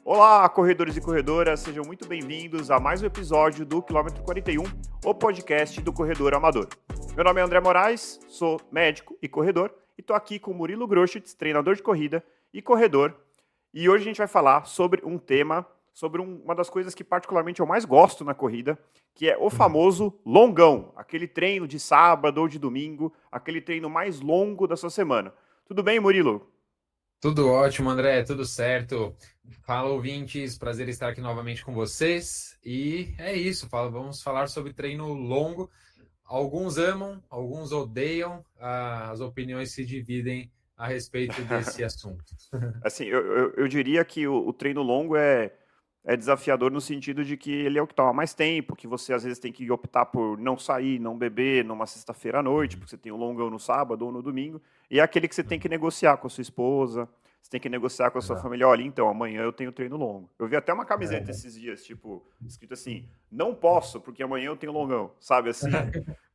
Olá, corredores e corredoras, sejam muito bem-vindos a mais um episódio do Quilômetro 41, o podcast do Corredor Amador. Meu nome é André Moraes, sou médico e corredor e estou aqui com Murilo Groschitz, treinador de corrida e corredor. E hoje a gente vai falar sobre um tema, sobre uma das coisas que particularmente eu mais gosto na corrida, que é o famoso longão, aquele treino de sábado ou de domingo, aquele treino mais longo da sua semana. Tudo bem, Murilo? Tudo ótimo, André, tudo certo. Fala, ouvintes, prazer estar aqui novamente com vocês. E é isso, vamos falar sobre treino longo. Alguns amam, alguns odeiam, as opiniões se dividem a respeito desse assunto. Assim, eu diria que o treino longo é desafiador no sentido de que ele é o que toma mais tempo, que você às vezes tem que optar por não sair, não beber numa sexta-feira à noite, Uhum, porque você tem um longão no sábado ou no domingo, e é aquele que você tem que uhum, negociar com a sua esposa, você tem que negociar com a sua exato. família, olha, então, amanhã eu tenho treino longo. Eu vi até uma camiseta É. esses dias, tipo, escrito assim, não posso, porque amanhã eu tenho longão, sabe assim?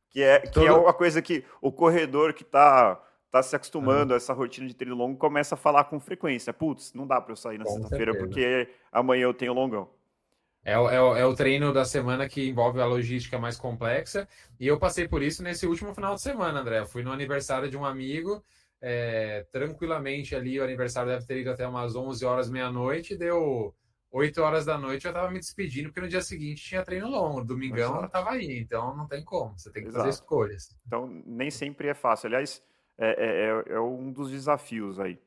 Que é Todo. uma coisa que o corredor que tá se Uhum, acostumando a essa rotina de treino longo começa a falar com frequência. Putz, não dá para eu sair na com sexta-feira certeza. porque amanhã eu tenho longão. É o treino da semana que envolve a logística mais complexa. E eu passei por isso nesse último final de semana, André. Eu fui no aniversário de um amigo, tranquilamente ali. O aniversário deve ter ido até umas 11 horas, meia-noite. Deu 8 horas da noite, eu estava me despedindo, porque no dia seguinte tinha treino longo. Domingão eu Exato, estava aí. Então não tem como. Você tem que fazer exato. escolhas. Então nem sempre é fácil. Aliás, é um dos desafios aí.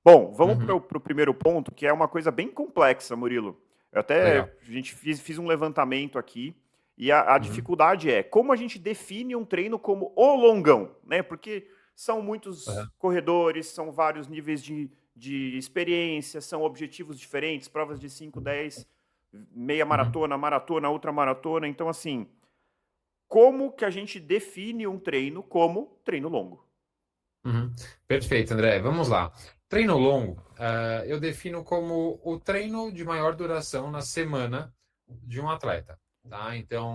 Bom, vamos para Uhum, o primeiro ponto, que é uma coisa bem complexa, Murilo. Eu até legal. a gente fiz um levantamento aqui e a Uhum, dificuldade é como a gente define um treino como o longão, né? Porque são muitos uhum, corredores, são vários níveis de experiência, são objetivos diferentes, provas de 5, 10, meia uhum. maratona, maratona, ultramaratona. Então, assim, como que a gente define um treino como treino longo? Uhum. Perfeito, André. Vamos lá. Treino longo, eu defino como o treino de maior duração na semana de um atleta, tá? Então,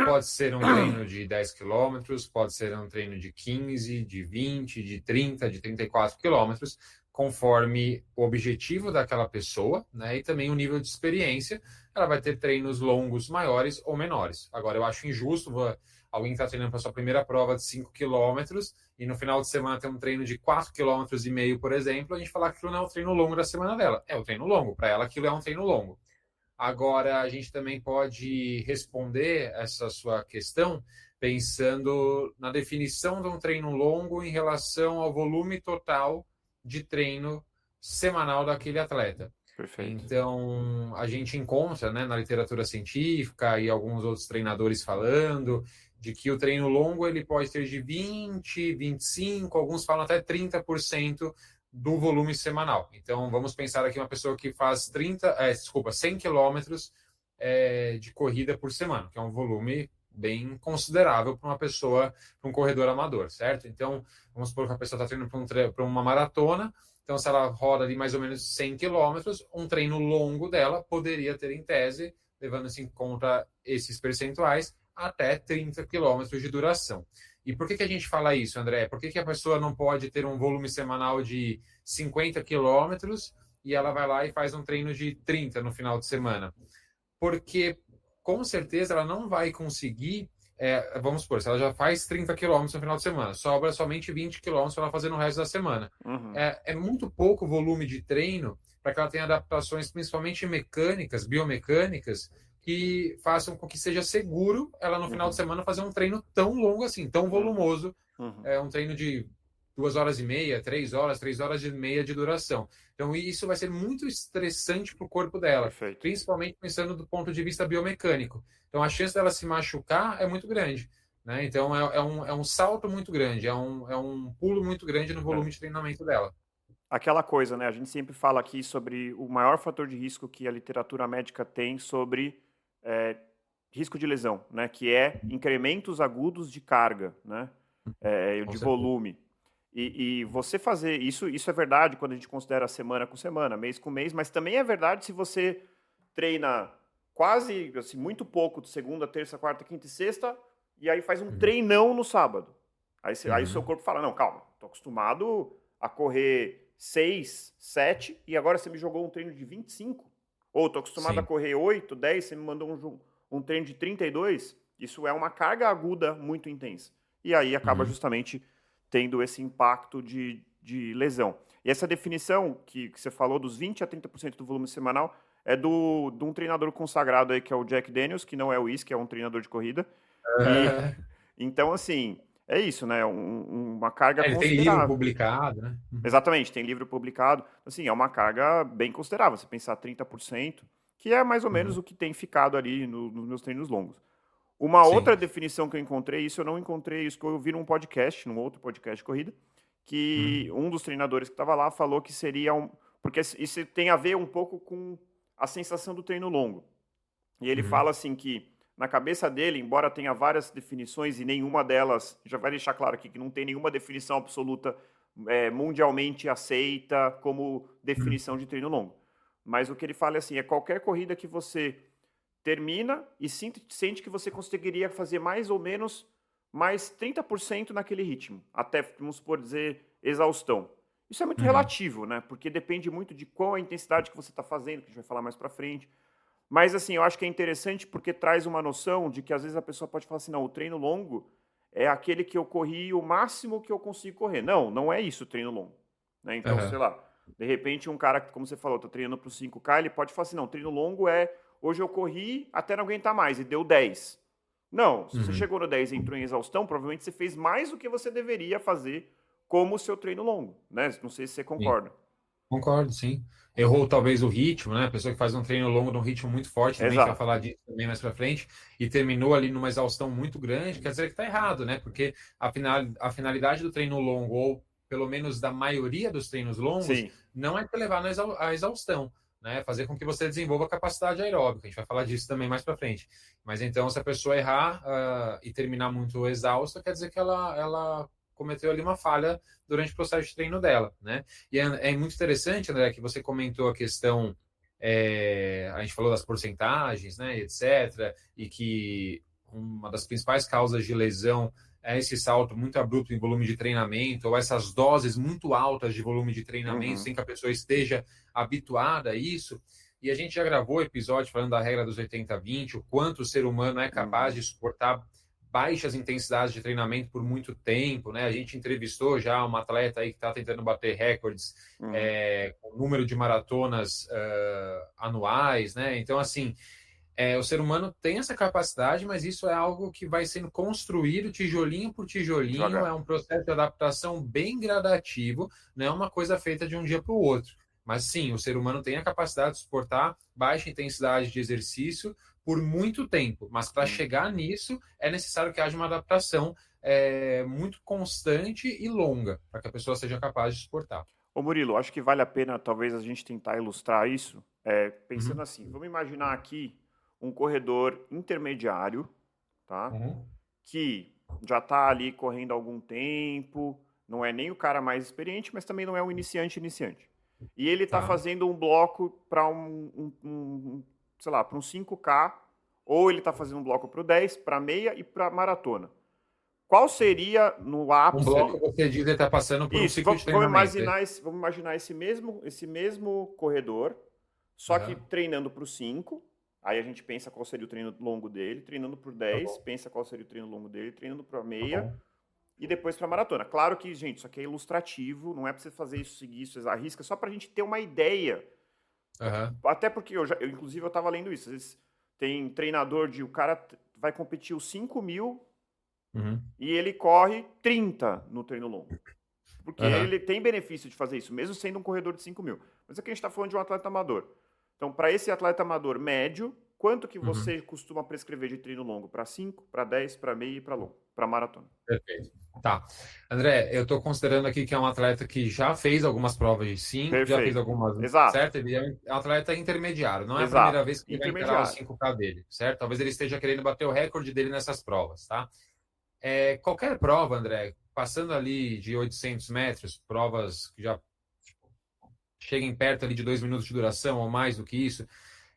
pode ser um treino de 10 quilômetros, pode ser um treino de 15, de 20, de 30, de 34 quilômetros, conforme o objetivo daquela pessoa, né? E também o nível de experiência. Ela vai ter treinos longos maiores ou menores. Agora, eu acho injusto alguém que está treinando para sua primeira prova de 5 quilômetros e no final de semana tem um treino de 4,5 km, por exemplo, a gente falar que aquilo não é o treino longo da semana dela. É o treino longo, para ela aquilo é um treino longo. Agora, a gente também pode responder essa sua questão pensando na definição de um treino longo em relação ao volume total de treino semanal daquele atleta. Perfeito. Então, a gente encontra, né, na literatura científica e alguns outros treinadores falando de que o treino longo ele pode ter de 20, 25, alguns falam até 30% do volume semanal. Então, vamos pensar aqui uma pessoa que faz 100 quilômetros de corrida por semana, que é um volume bem considerável para uma pessoa, para um corredor amador, certo? Então, vamos supor que a pessoa está treinando para uma maratona, então, se ela roda ali mais ou menos 100 quilômetros, um treino longo dela poderia ter, em tese, levando-se em conta esses percentuais, até 30 quilômetros de duração. E por que a gente fala isso, André? Por que a pessoa não pode ter um volume semanal de 50 quilômetros e ela vai lá e faz um treino de 30 no final de semana? Porque com certeza ela não vai conseguir. Vamos supor, se ela já faz 30 quilômetros no final de semana, sobra somente 20 quilômetros para ela fazer no resto da semana. Uhum. É muito pouco volume de treino para que ela tenha adaptações, principalmente mecânicas, biomecânicas, que façam com que seja seguro ela no final de Uhum. semana fazer um treino tão longo assim, tão Uhum. volumoso, Uhum. um treino de 2 horas e meia, 3 horas, 3 horas e meia de duração. Então, isso vai ser muito estressante para o corpo dela, Perfeito. principalmente pensando do ponto de vista biomecânico. Então, a chance dela se machucar é muito grande. Né? Então, é um salto muito grande, é um pulo muito grande no É. volume de treinamento dela. Aquela coisa, né? A gente sempre fala aqui sobre o maior fator de risco que a literatura médica tem sobre é, risco de lesão, né? Que é incrementos agudos de carga, né? Com De certeza. volume. E você fazer isso é verdade quando a gente considera semana com semana, mês com mês, mas também é verdade se você treina quase, assim, muito pouco de segunda, terça, quarta, quinta e sexta, e aí faz um Uhum. aí no sábado. Aí o seu Uhum. corpo fala, não, calma, tô acostumado a correr 6, 7 e agora você me jogou um treino de 25. Ou tô acostumado a sim. correr 8, 10, você me mandou um treino de 32, isso é uma carga aguda muito intensa. E aí acaba Uhum. justamente tendo esse impacto de lesão. E essa definição que você falou dos 20 a 30% do volume semanal é de um treinador consagrado aí, que é o Jack Daniels, que não é o Is, que é um treinador de corrida. E então, assim, é isso, né? Uma carga Ele tem livro considerável. publicado, né? Uhum. Exatamente, tem livro publicado. Assim, é uma carga bem considerável. Você pensar 30%, que é mais ou menos Uhum. o que tem ficado ali nos meus treinos longos. Uma Sim. outra definição que eu encontrei, isso eu não encontrei, isso que eu vi num podcast, num outro podcast de corrida, que Uhum. um dos treinadores que estava lá falou que seria um. Porque isso tem a ver um pouco com a sensação do treino longo. E ele Uhum. fala assim que, na cabeça dele, embora tenha várias definições e nenhuma delas, já vai deixar claro aqui que não tem nenhuma definição absoluta mundialmente aceita como Uhum. definição de treino longo. Mas o que ele fala é assim, é qualquer corrida que você termina e sente que você conseguiria fazer mais ou menos mais 30% naquele ritmo, até, vamos supor, dizer, exaustão. Isso é muito Uhum. relativo, né? Porque depende muito de qual a intensidade que você está fazendo, que a gente vai falar mais para frente. Mas, assim, eu acho que é interessante porque traz uma noção de que às vezes a pessoa pode falar assim, não, o treino longo é aquele que eu corri o máximo que eu consigo correr. Não, não é isso o treino longo. Né? Então, sei Uhum. lá, de repente um cara que, como você falou, tá treinando pro 5K, ele pode falar assim, não, treino longo é, hoje eu corri até não aguentar mais e deu 10. Não, se você Uhum. chegou no 10 e entrou em exaustão, provavelmente você fez mais do que você deveria fazer como o seu treino longo, né? Não sei se você Sim. concorda. Concordo, sim. Errou talvez o ritmo, né? A pessoa que faz um treino longo num ritmo muito forte, também a gente vai Exato. falar disso também mais para frente, e terminou ali numa exaustão muito grande, quer dizer que está errado, né? Porque a finalidade do treino longo, ou pelo menos da maioria dos treinos longos, Sim. não é te levar à exaustão, né? Fazer com que você desenvolva a capacidade aeróbica. A gente vai falar disso também mais para frente. Mas então, se a pessoa errar e terminar muito exausta, quer dizer que ela cometeu ali uma falha durante o processo de treino dela, né? E é muito interessante, André, que você comentou a questão, a gente falou das porcentagens, né, etc., e que uma das principais causas de lesão é esse salto muito abrupto em volume de treinamento, ou essas doses muito altas de volume de treinamento, Uhum. sem que a pessoa esteja habituada a isso. E a gente já gravou episódio falando da regra dos 80-20, o quanto o ser humano é capaz Uhum. de suportar baixas intensidades de treinamento por muito tempo, né? A gente entrevistou já uma atleta aí que está tentando bater recordes Uhum. com o número de maratonas anuais, né? Então, assim, o ser humano tem essa capacidade, mas isso é algo que vai sendo construído tijolinho por tijolinho, é Devagar. um processo de adaptação bem gradativo, não é uma coisa feita de um dia para o outro. Mas sim, o ser humano tem a capacidade de suportar baixa intensidade de exercício por muito tempo, mas para Sim. chegar nisso é necessário que haja uma adaptação muito constante e longa, para que a pessoa seja capaz de suportar. Ô Murilo, acho que vale a pena talvez a gente tentar ilustrar isso, pensando Uhum, assim, vamos imaginar aqui um corredor intermediário, tá? uhum, Que já está ali correndo há algum tempo, não é nem o cara mais experiente, mas também não é um iniciante. E ele está tá. fazendo um bloco para sei lá, para um 5K, ou ele está fazendo um bloco para o 10, para meia e para maratona. Qual seria no Um ápice bloco, ali? você diz, ele está passando por um Isso, ciclo de treinamento. vamos imaginar esse mesmo corredor, só que Uhum, treinando para o 5, aí a gente pensa qual seria o treino longo dele, treinando para o tá 10, bom, pensa qual seria o treino longo dele, treinando para a tá meia bom. e depois para a maratona. Claro que, gente, isso aqui é ilustrativo, não é para você fazer isso, seguir isso, arrisca, só para a gente ter uma ideia. Uhum, Até porque inclusive, eu estava lendo isso. Às vezes tem treinador o cara vai competir os 5.000 uhum, e ele corre 30 no treino longo. Porque uhum, ele tem benefício de fazer isso, mesmo sendo um corredor de 5.000. Mas aqui a gente está falando de um atleta amador. Então, para esse atleta amador médio, quanto que uhum. você costuma prescrever de treino longo? Para 5, para 10, para meia e para longo? Para maratona. Perfeito. Tá. André, eu estou considerando aqui que é um atleta que já fez algumas provas de 5, já fez Perfeito. algumas, Exato. certo? Ele é um atleta intermediário, não é a primeira Exato. vez que ele vai encarar os Intermediário. 5K dele, certo? Talvez ele esteja querendo bater o recorde dele nessas provas, tá? Qualquer prova, André, passando ali de 800 metros, provas que já cheguem perto ali de 2 minutos de duração ou mais do que isso,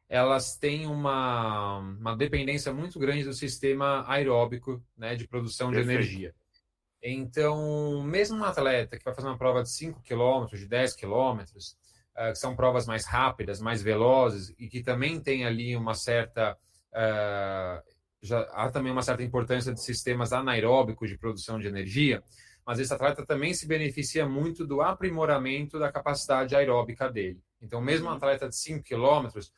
elas têm uma dependência muito grande do sistema aeróbico, né, de produção de Perfeito. energia. Então, mesmo um atleta que vai fazer uma prova de 5 quilômetros, de 10 quilômetros, que são provas mais rápidas, mais velozes, e que também tem ali uma certa... já há também uma certa importância de sistemas anaeróbicos de produção de energia, mas esse atleta também se beneficia muito do aprimoramento da capacidade aeróbica dele. Então, mesmo um atleta de 5 quilômetros,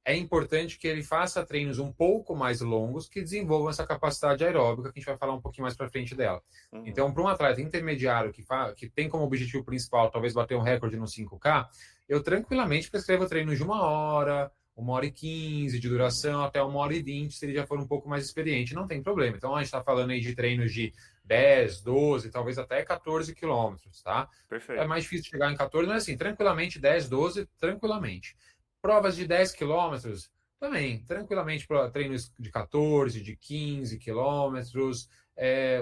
é importante que ele faça treinos um pouco mais longos que desenvolvam essa capacidade aeróbica, que a gente vai falar um pouquinho mais para frente dela. Então, para um atleta intermediário que tem como objetivo principal talvez bater um recorde no 5K, eu tranquilamente prescrevo treinos de 1 hora e 15 de duração, até 1 hora e 20, se ele já for um pouco mais experiente, não tem problema. Então, a gente está falando aí de treinos de 10, 12, talvez até 14 quilômetros, tá? Perfeito. É mais difícil chegar em 14, mas assim, tranquilamente 10, 12, tranquilamente. Provas de 10 quilômetros, também, tranquilamente, treinos de 14, de 15 quilômetros.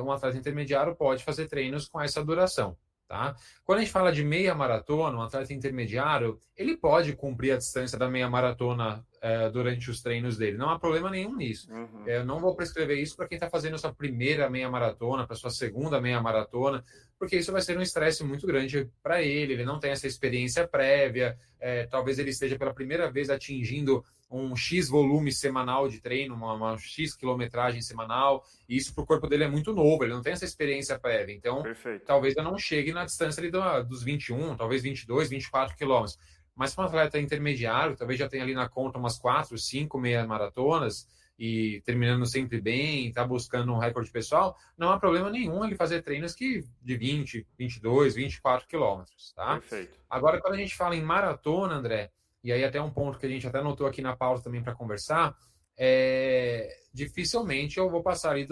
Um atleta intermediário pode fazer treinos com essa duração, tá? Quando a gente fala de meia maratona, um atleta intermediário, ele pode cumprir a distância da meia maratona durante os treinos dele. Não há problema nenhum nisso. Eu não vou prescrever isso para quem está fazendo sua primeira meia maratona, para sua segunda meia maratona, porque isso vai ser um estresse muito grande para ele. Ele não tem essa experiência prévia. Talvez ele esteja pela primeira vez atingindo um X volume semanal de treino, uma X quilometragem semanal, e isso para o corpo dele é muito novo, ele não tem essa experiência prévia. Então, talvez eu não chegue na distância ali dos 21, talvez 22, 24 quilômetros. Mas para um atleta intermediário, talvez já tenha ali na conta umas 4, 5 meia maratonas e terminando sempre bem, está buscando um recorde pessoal, não há problema nenhum ele fazer treinos de 20, 22, 24 quilômetros, tá? Perfeito. Agora, quando a gente fala em maratona, André, e aí até um ponto que a gente até anotou aqui na pauta também para conversar, dificilmente eu vou passar ali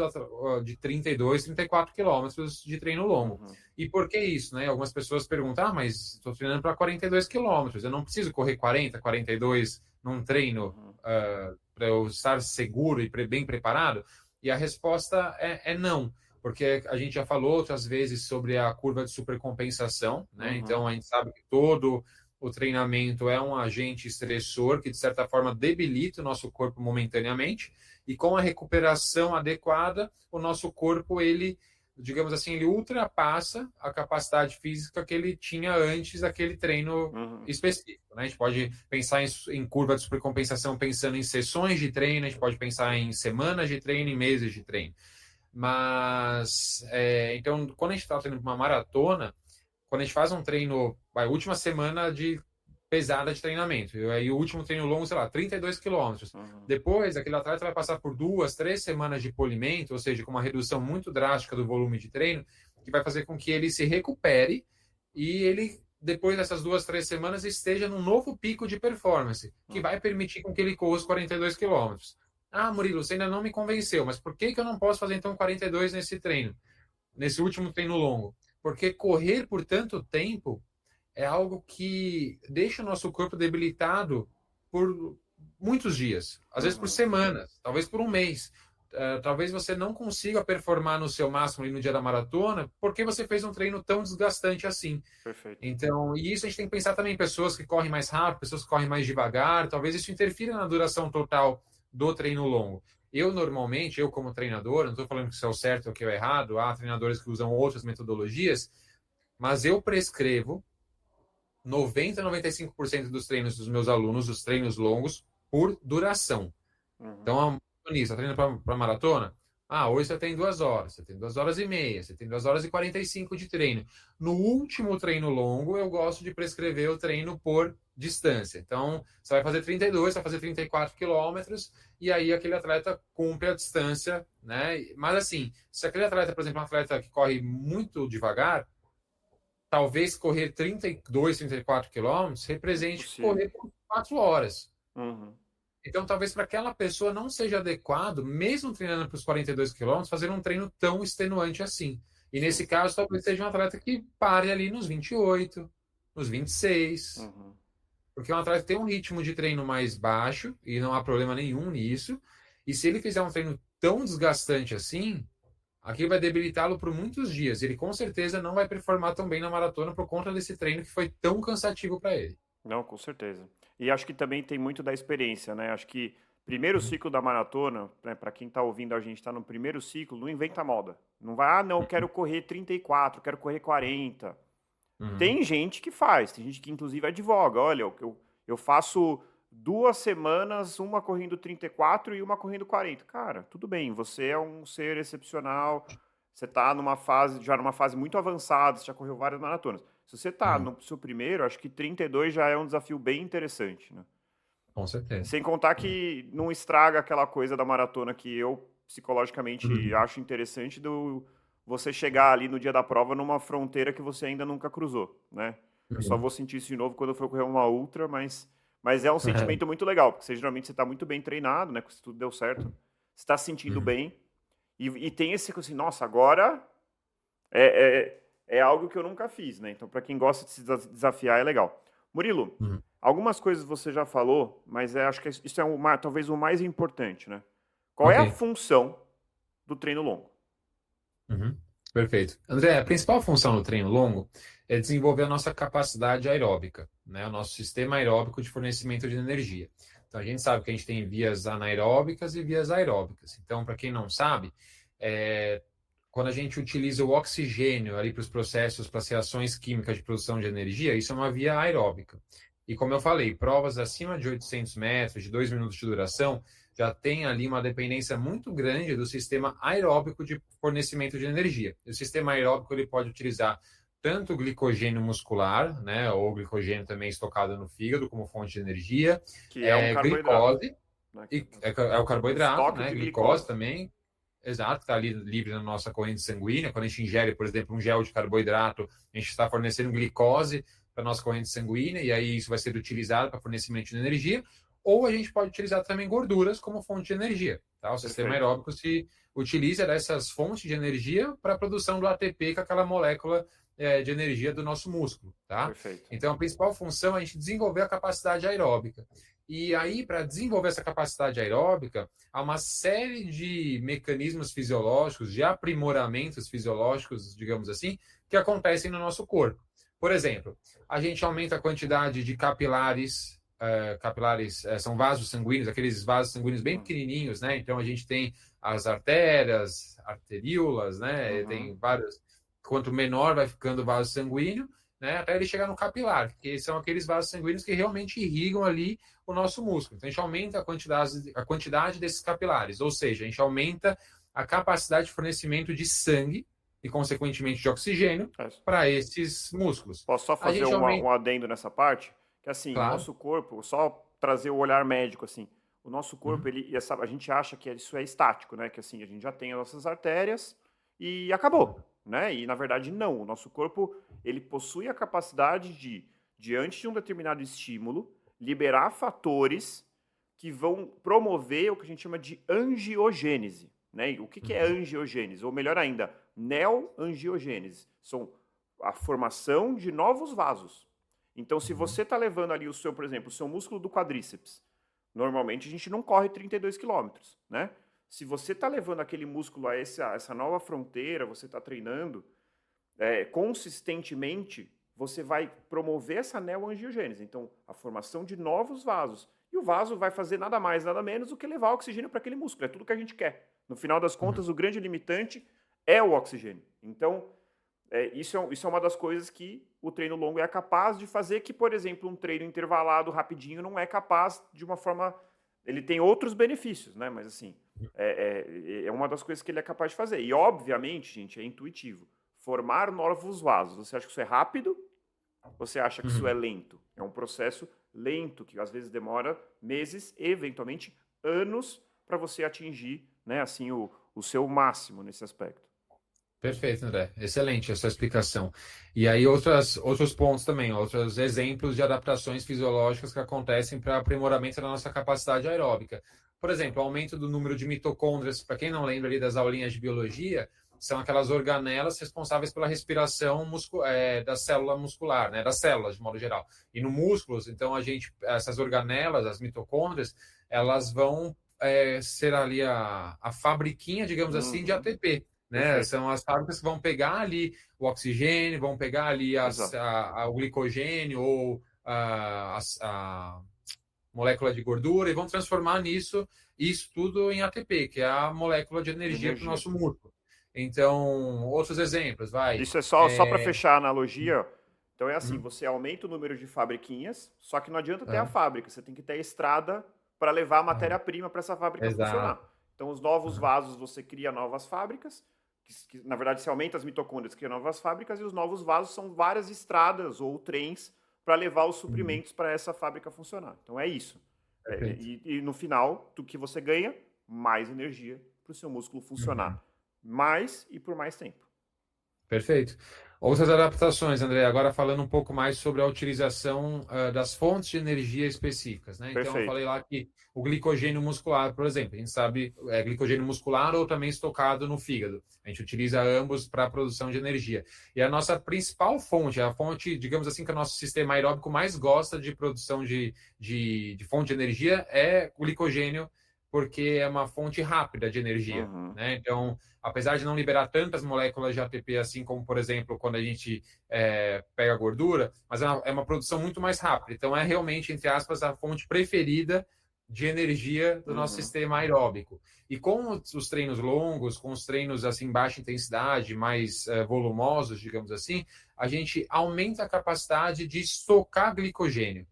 de 32, 34 quilômetros de treino longo. E por que isso, né? Algumas pessoas perguntam, mas estou treinando para 42 quilômetros, eu não preciso correr 40, 42 num treino para eu estar seguro e bem preparado? E a resposta é não, porque a gente já falou outras vezes sobre a curva de supercompensação, né? Então a gente sabe que todo o treinamento é um agente estressor que, de certa forma, debilita o nosso corpo momentaneamente, e com a recuperação adequada, o nosso corpo, ele, digamos assim, ele ultrapassa a capacidade física que ele tinha antes daquele treino específico, né? A gente pode pensar em curva de supercompensação pensando em sessões de treino, a gente pode pensar em semanas de treino, em meses de treino. Mas, então, quando a gente está treinando uma maratona, quando a gente faz um treino, última semana de pesada de treinamento, e aí o último treino longo, sei lá, 32 quilômetros. Depois, aquele atleta vai passar por 2, 3 semanas de polimento, ou seja, com uma redução muito drástica do volume de treino, que vai fazer com que ele se recupere e ele, depois dessas 2, 3 semanas, esteja num novo pico de performance, que vai permitir com que ele corra os 42 quilômetros. Ah, Murilo, você ainda não me convenceu, mas por que eu não posso fazer então 42 nesse treino, nesse último treino longo? Porque correr por tanto tempo é algo que deixa o nosso corpo debilitado por muitos dias, às vezes por semanas, talvez por um mês. Talvez você não consiga performar no seu máximo ali no dia da maratona porque você fez um treino tão desgastante assim. Perfeito. Então, e isso a gente tem que pensar também em pessoas que correm mais rápido, pessoas que correm mais devagar, talvez isso interfira na duração total do treino longo. Normalmente, como treinador, não estou falando que isso é o certo ou que é o errado, há treinadores que usam outras metodologias, mas eu prescrevo 90, 95% dos treinos dos meus alunos, os treinos longos, por duração. Então, está treinando para maratona? Hoje você tem 2 horas, você tem 2 horas e meia, você tem 2 horas e 45 de treino. No último treino longo, eu gosto de prescrever o treino por distância. Então, você vai fazer 32, você vai fazer 34 quilômetros, e aí aquele atleta cumpre a distância, né? Mas assim, se aquele atleta, por exemplo, é um atleta que corre muito devagar, talvez correr 32, 34 quilômetros represente correr por 4 horas. Então, talvez para aquela pessoa não seja adequado, mesmo treinando para os 42 quilômetros, fazer um treino tão extenuante assim. E nesse caso, talvez seja um atleta que pare ali nos 28, nos 26. Porque um atleta tem um ritmo de treino mais baixo, e não há problema nenhum nisso. E se ele fizer um treino tão desgastante assim, aquilo vai debilitá-lo por muitos dias. Ele com certeza não vai performar tão bem na maratona por conta desse treino que foi tão cansativo para ele. Não, com certeza. E acho que também tem muito da experiência, né? Acho que primeiro ciclo da maratona, né, para quem está ouvindo a gente está no primeiro ciclo, não inventa moda. Não vai, não, eu quero correr 34, quero correr 40. Uhum. Tem gente que faz, tem gente que inclusive advoga. Olha, eu faço 2 semanas, uma correndo 34 e uma correndo 40. Cara, tudo bem, você é um ser excepcional, você está já numa fase muito avançada, você já correu várias maratonas. Se você está Uhum. no seu primeiro, acho que 32 já é um desafio bem interessante, né? Com certeza. Sem contar que não estraga aquela coisa da maratona que eu psicologicamente Uhum. acho interessante do você chegar ali no dia da prova numa fronteira que você ainda nunca cruzou, né? Eu só vou Uhum. sentir isso de novo quando eu for correr uma ultra, mas é um sentimento muito legal, porque geralmente você está muito bem treinado, né? Se tudo deu certo, você está se sentindo Uhum. bem e tem esse assim, nossa, agora é algo que eu nunca fiz, né? Então, para quem gosta de se desafiar, é legal. Murilo, Uhum. algumas coisas você já falou, mas acho que isso é talvez o mais importante, né? Qual é a Ok. função do treino longo? Uhum. Perfeito. André, a principal função do treino longo é desenvolver a nossa capacidade aeróbica, né? O nosso sistema aeróbico de fornecimento de energia. Então, a gente sabe que a gente tem vias anaeróbicas e vias aeróbicas. Então, para quem não sabe, é, quando a gente utiliza o oxigênio ali para os processos, para as reações químicas de produção de energia, isso é uma via aeróbica. E como eu falei, provas acima de 800 metros, de 2 minutos de duração, já tem ali uma dependência muito grande do sistema aeróbico de fornecimento de energia. O sistema aeróbico ele pode utilizar tanto o glicogênio muscular, né, ou glicogênio também estocado no fígado como fonte de energia, Que é um carboidrato, glicose, né? e é o É um carboidrato, estoque né, de glicose glicose. também, exato, está ali livre na nossa corrente sanguínea. Quando a gente ingere, por exemplo, um gel de carboidrato, a gente está fornecendo glicose para a nossa corrente sanguínea, e aí isso vai ser utilizado para fornecimento de energia, ou a gente pode utilizar também gorduras como fonte de energia. Tá? O sistema Perfeito, aeróbico se utiliza dessas fontes de energia para a produção do ATP, que é aquela molécula de energia do nosso músculo. Tá? perfeito. Então, a principal função é a gente desenvolver a capacidade aeróbica. E aí, para desenvolver essa capacidade aeróbica, há uma série de mecanismos fisiológicos, de aprimoramentos fisiológicos, digamos assim, que acontecem no nosso corpo. Por exemplo, a gente aumenta a quantidade de capilares. Capilares são vasos sanguíneos, aqueles vasos sanguíneos bem Hum, pequenininhos, né? Então a gente tem as artérias, arteríolas, né? Uhum, Tem vários. Quanto menor vai ficando o vaso sanguíneo, né? Até ele chegar no capilar, que são aqueles vasos sanguíneos que realmente irrigam ali o nosso músculo. Então, a gente aumenta a quantidade desses capilares, ou seja, a gente aumenta a capacidade de fornecimento de sangue e, consequentemente, de oxigênio é. para esses músculos. Posso só A fazer gente aumenta, um adendo nessa parte? Que assim, o claro. nosso corpo, só trazer o olhar médico, assim, o nosso corpo, Uhum, a gente acha que isso é estático, né? Que assim, a gente já tem as nossas artérias e acabou, né? E na verdade não, o nosso corpo, ele possui a capacidade de, diante de um determinado estímulo, liberar fatores que vão promover o que a gente chama de angiogênese, né? E o que é uhum, angiogênese? Ou melhor ainda, neoangiogênese. São a formação de novos vasos. Então, se uhum, você está levando ali por exemplo, o seu músculo do quadríceps, normalmente a gente não corre 32 quilômetros, né? Se você está levando aquele músculo a essa nova fronteira, você está treinando consistentemente, você vai promover essa neoangiogênese. Então, a formação de novos vasos. E o vaso vai fazer nada mais, nada menos do que levar oxigênio para aquele músculo. É tudo que a gente quer. No final das uhum. contas, o grande limitante é o oxigênio. Então, isso é uma das coisas que o treino longo é capaz de fazer, que, por exemplo, um treino intervalado rapidinho não é capaz de uma forma. Ele tem outros benefícios, né? Mas assim, é uma das coisas que ele é capaz de fazer. E, obviamente, gente, é intuitivo. Formar novos vasos. Você acha que isso é rápido? Ou você acha que isso é Uhum. lento? É um processo lento, que às vezes demora meses, eventualmente anos, para você atingir, né, assim, o seu máximo nesse aspecto. Perfeito, André. Excelente a sua explicação. E aí, outros pontos também, outros exemplos de adaptações fisiológicas que acontecem para aprimoramento da nossa capacidade aeróbica. Por exemplo, aumento do número de mitocôndrias. Para quem não lembra ali das aulinhas de biologia, são aquelas organelas responsáveis pela respiração da célula muscular, né? Das células, de modo geral. E no músculos, então, essas organelas, as mitocôndrias, elas vão ser ali a fabriquinha, digamos assim, de Uhum, ATP, né? perfeito. São as fábricas que vão pegar ali o oxigênio, vão pegar ali Exato. o glicogênio ou a molécula de gordura e vão transformar isso tudo em ATP, que é a molécula de De energia para o energia. nosso músculo. Então, outros exemplos, vai. Isso é só para fechar a analogia. Então é assim, Uhum. você aumenta o número de fabriquinhas, só que não adianta ter a Aham, fábrica, você tem que ter a estrada para levar a aham. matéria-prima para essa fábrica funcionar. Exato. Então os novos Aham, vasos você cria novas fábricas, na verdade você aumenta as mitocôndrias, cria novas fábricas, e os novos vasos são várias estradas ou trens para levar os uhum. suprimentos para essa fábrica funcionar. Então é isso. Perfeito. E no final, do que você ganha, mais energia para o seu músculo Uhum. funcionar mais e por mais tempo. Perfeito. Outras adaptações, André, agora falando um pouco mais sobre a utilização das fontes de energia específicas, né? Então, eu Perfeito. falei lá que o glicogênio muscular, por exemplo, a gente sabe é glicogênio muscular ou também estocado no fígado. A gente utiliza ambos para a produção de energia. E a nossa principal fonte, a fonte, digamos assim, que o nosso sistema aeróbico mais gosta de produção de fonte de energia é o glicogênio, porque é uma fonte rápida de energia, Uhum. né? Então, apesar de não liberar tantas moléculas de ATP, assim como, por exemplo, quando a gente pega gordura, mas é uma produção muito mais rápida. Então, é realmente, entre aspas, a fonte preferida de energia do nosso Uhum. sistema aeróbico. E com os treinos longos, com os treinos assim baixa intensidade, mais volumosos, digamos assim, a gente aumenta a capacidade de estocar glicogênio.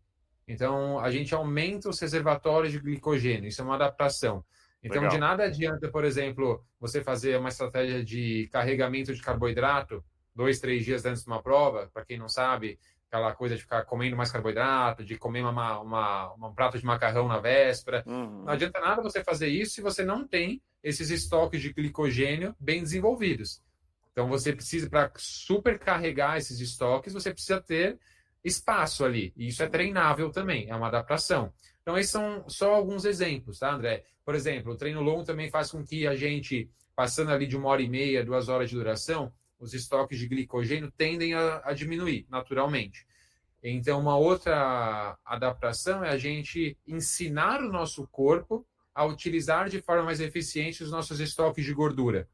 Então, a gente aumenta os reservatórios de glicogênio. Isso é uma adaptação. Então, de Legal. nada adianta, por exemplo, você fazer uma estratégia de carregamento de carboidrato 2, 3 dias antes de uma prova. Para quem não sabe, aquela coisa de ficar comendo mais carboidrato, de comer um prato de macarrão na véspera. Não Uhum. adianta nada você fazer isso se você não tem esses estoques de glicogênio bem desenvolvidos. Então, você precisa, para supercarregar esses estoques, você precisa ter espaço ali. E isso é Uhum. treinável também, é uma adaptação. Então, esses são só alguns exemplos, tá, André? Por exemplo, o treino longo também faz com que a gente, passando ali de 1 hora e meia, 2 horas de duração, os estoques de glicogênio tendem a diminuir naturalmente. Então, uma outra adaptação é a gente ensinar o nosso corpo a utilizar de forma mais eficiente os nossos estoques de gordura.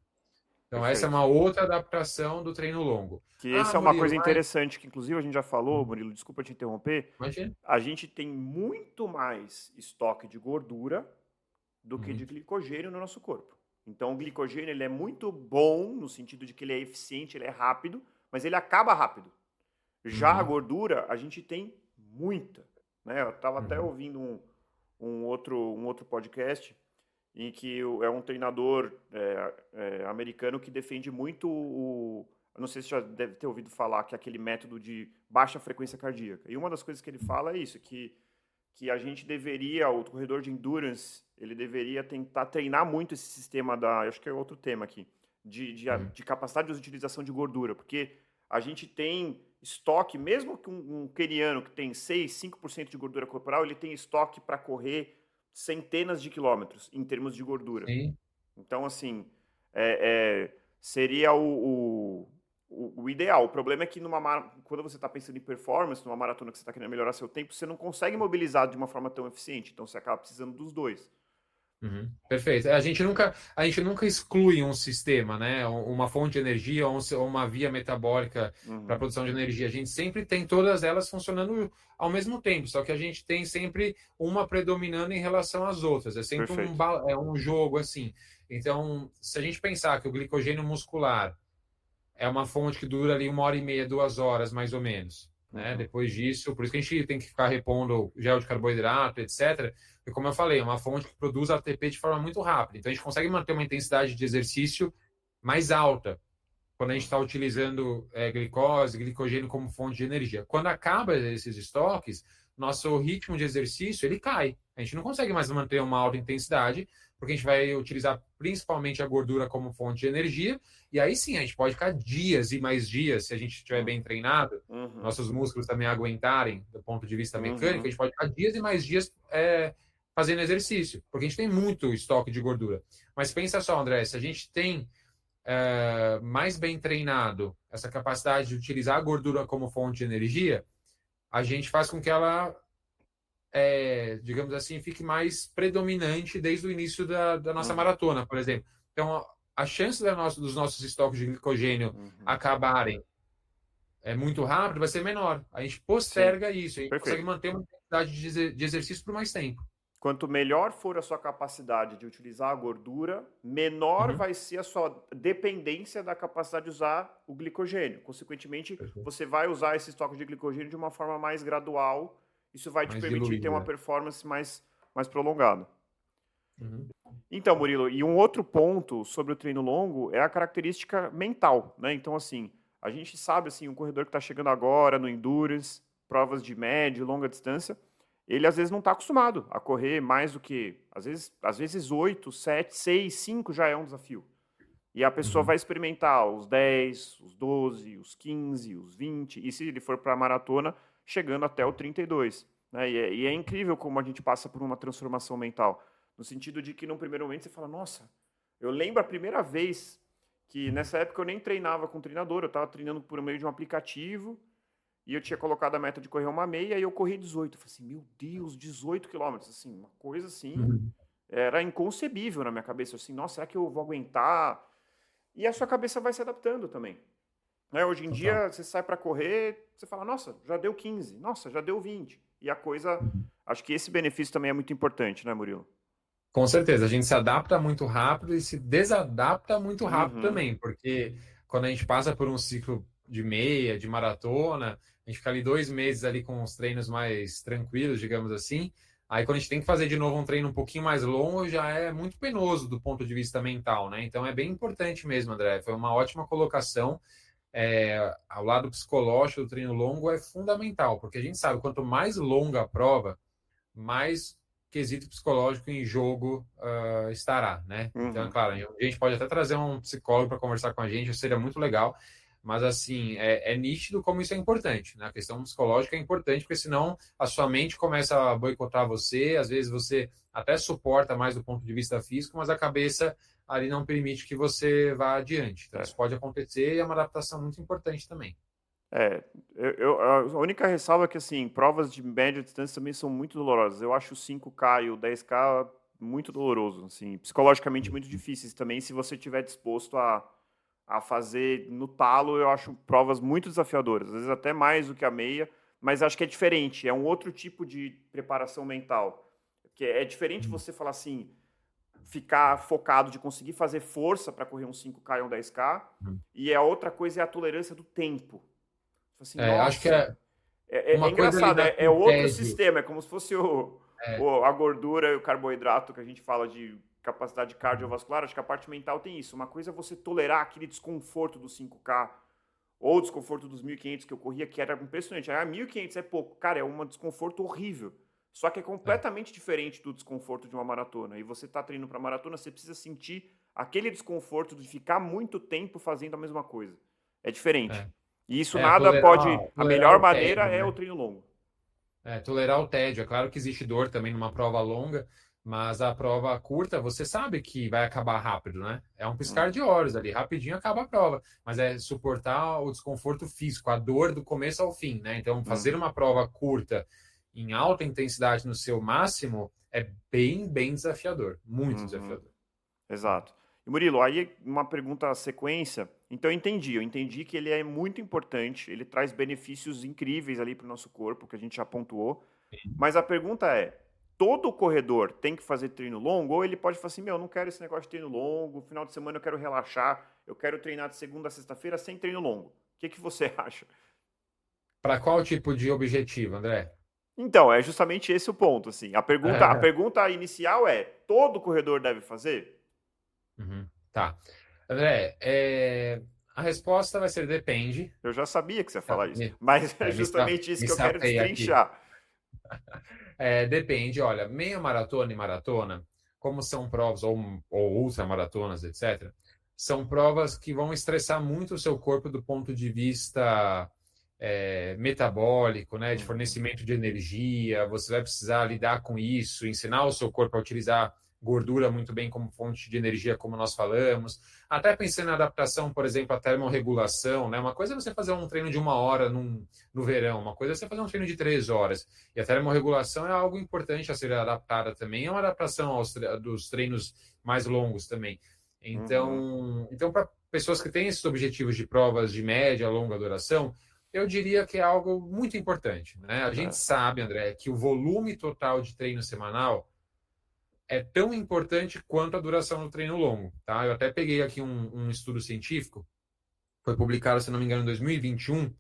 Então, essa é Perfeito. uma outra adaptação do treino longo. Que Ah, essa é uma Murilo, coisa mas. interessante, que inclusive a gente já falou, Murilo, desculpa te interromper, Imagina. a gente tem muito mais estoque de gordura do que de Uhum, glicogênio no nosso corpo. Então o glicogênio ele é muito bom no sentido de que ele é eficiente, ele é rápido, mas ele acaba rápido. Já a uhum, gordura, a gente tem muita. Né? Eu estava até uhum. ouvindo um outro podcast em que é um treinador americano que defende muito o. Eu não sei se já deve ter ouvido falar que é aquele método de baixa frequência cardíaca. E uma das coisas que ele fala é isso, que a gente deveria, o corredor de endurance, ele deveria tentar treinar muito esse sistema acho que é outro tema aqui, Uhum. de capacidade de utilização de gordura, porque a gente tem estoque, mesmo que um queniano que tem 6, 5% de gordura corporal, ele tem estoque para correr centenas de quilômetros em termos de gordura. Sim, Então, assim, seria o ideal. O problema é que quando você está pensando em performance, numa maratona que você está querendo melhorar seu tempo, você não consegue mobilizar de uma forma tão eficiente. Então, você acaba precisando dos dois. uhum. Perfeito. A gente nunca exclui um sistema, né? Uma fonte de energia ou uma via metabólica para a Uhum. produção de energia. A gente sempre tem todas elas funcionando ao mesmo tempo, só que a gente tem sempre uma predominando em relação às outras. É sempre Perfeito. é um jogo assim. Então, se a gente pensar que o glicogênio muscular é uma fonte que dura ali 1 hora e meia, 2 horas, mais ou menos. Né? Uhum. Depois disso, por isso que a gente tem que ficar repondo gel de carboidrato, etc. E como eu falei, é uma fonte que produz ATP de forma muito rápida. Então a gente consegue manter uma intensidade de exercício mais alta quando a gente está Uhum. utilizando glicose, glicogênio como fonte de energia. Quando acaba esses estoques, nosso ritmo de exercício ele cai. A gente não consegue mais manter uma alta intensidade, porque a gente vai utilizar principalmente a gordura como fonte de energia, e aí sim a gente pode ficar dias e mais dias, se a gente estiver bem treinado, Uhum. nossos músculos também aguentarem do ponto de vista mecânico, a Uhum. gente pode ficar dias e mais dias fazendo exercício, porque a gente tem muito estoque de gordura. Mas pensa só, André, se a gente tem mais bem treinado essa capacidade de utilizar a gordura como fonte de energia, a gente faz com que ela, digamos assim, fique mais predominante desde o início da nossa Uhum. maratona, por exemplo. Então, a chance dos nossos estoques de glicogênio Uhum. acabarem muito rápido vai ser menor. A gente Sim. posterga isso, a gente consegue Perfeito. manter uma intensidade de exercício por mais tempo. quanto melhor for a sua capacidade de utilizar a gordura, menor vai ser a sua dependência da capacidade de usar o glicogênio. Consequentemente, você vai usar esse estoque de glicogênio de uma forma mais gradual. Isso vai te permitir ter uma performance mais prolongada. Então, Murilo, e um outro ponto sobre o treino longo é a característica mental, né? Então, assim, a gente sabe, assim, um corredor que está chegando agora no Endurance, provas de média e longa distância, ele às vezes não está acostumado a correr mais do que, às vezes 8, 7, 6, 5 já é um desafio. E a pessoa vai experimentar os 10, os 12, os 15, os 20, e se ele for para a maratona, chegando até o 32. Né? E é incrível como a gente passa por uma transformação mental. No sentido de que, num primeiro momento, você fala, nossa, eu lembro a primeira vez que, nessa época, eu nem treinava com treinador, eu estava treinando por meio de um aplicativo, e eu tinha colocado a meta de correr uma meia, e eu corri 18. Eu falei assim, meu Deus, 18 quilômetros, assim, uma coisa assim, era inconcebível na minha cabeça, assim, nossa, será que eu vou aguentar? E a sua cabeça vai se adaptando também. Né? Hoje em dia, você sai para correr, você fala, nossa, já deu 15, nossa, já deu 20. E a coisa, acho que esse benefício também é muito importante, né, Murilo? Com certeza, a gente se adapta muito rápido e se desadapta muito rápido também, porque quando a gente passa por um ciclo de meia, de maratona, a gente fica ali 2 meses ali com os treinos mais tranquilos, digamos assim. Aí quando a gente tem que fazer de novo um treino um pouquinho mais longo, já é muito penoso do ponto de vista mental, né? Então é bem importante mesmo, André. Foi uma ótima colocação. Ao lado psicológico do treino longo é fundamental, porque a gente sabe, quanto mais longa a prova, mais quesito psicológico em jogo estará, né? Então, é claro, a gente pode até trazer um psicólogo para conversar com a gente, seria muito legal, mas, assim, é nítido como isso é importante, né? A questão psicológica é importante, porque senão a sua mente começa a boicotar você, às vezes você até suporta mais do ponto de vista físico, mas a cabeça ali não permite que você vá adiante. Então, isso pode acontecer e é uma adaptação muito importante também. A única ressalva é que, assim, provas de média distância também são muito dolorosas. Eu acho o 5K e o 10K muito doloroso, assim, psicologicamente muito difíceis também, se você estiver disposto a fazer no talo. Eu acho provas muito desafiadoras, às vezes até mais do que a meia, mas acho que é diferente, é um outro tipo de preparação mental. Que é diferente você falar assim, ficar focado de conseguir fazer força para correr um 5K e um 10K, e a outra coisa é a tolerância do tempo. Assim, acho que é uma coisa engraçado, é outro tédio. sistema, é como se fosse a gordura e o carboidrato que a gente fala de capacidade cardiovascular. Acho que a parte mental tem isso. Uma coisa é você tolerar aquele desconforto do 5K ou o desconforto dos 1.500 que eu corria, que era impressionante. 1.500 é pouco. Cara, é um desconforto horrível. Só que é completamente diferente do desconforto de uma maratona. E você está treinando para maratona, você precisa sentir aquele desconforto de ficar muito tempo fazendo a mesma coisa. É diferente. E isso nada pode... A melhor maneira é o treino longo. Tolerar o tédio. É claro que existe dor também numa prova longa, mas a prova curta, você sabe que vai acabar rápido, né? É um piscar de olhos ali, rapidinho acaba a prova. Mas é suportar o desconforto físico, a dor do começo ao fim, né? Então, fazer uma prova curta em alta intensidade no seu máximo é bem, bem desafiador. Muito desafiador. Exato. E Murilo, aí uma pergunta sequência. Então eu entendi que ele é muito importante, ele traz benefícios incríveis ali para o nosso corpo, que a gente já pontuou. Mas a pergunta é, todo corredor tem que fazer treino longo, ou ele pode falar assim, eu não quero esse negócio de treino longo, final de semana eu quero relaxar, eu quero treinar de segunda a sexta-feira sem treino longo. O que você acha? Para qual tipo de objetivo, André? Então, é justamente esse o ponto, assim. A pergunta inicial é, todo corredor deve fazer? Tá. André, a resposta vai ser depende. Eu já sabia que você ia falar isso, mas é justamente isso que eu quero destrinchar. Depende, olha, meia maratona e maratona, como são provas, ou ultramaratonas, etc., são provas que vão estressar muito o seu corpo do ponto de vista metabólico, né, de fornecimento de energia. Você vai precisar lidar com isso, ensinar o seu corpo a utilizar gordura muito bem como fonte de energia, como nós falamos. Até pensando na adaptação, por exemplo, à termorregulação, né? Uma coisa é você fazer um treino de 1 hora no verão, uma coisa é você fazer um treino de 3 horas. E a termorregulação é algo importante a ser adaptada também. É uma adaptação dos treinos mais longos também. Então para pessoas que têm esses objetivos de provas de média, longa duração, eu diria que é algo muito importante, né? A gente sabe, André, que o volume total de treino semanal é tão importante quanto a duração do treino longo, tá? Eu até peguei aqui um estudo científico, foi publicado, se não me engano, em 2021.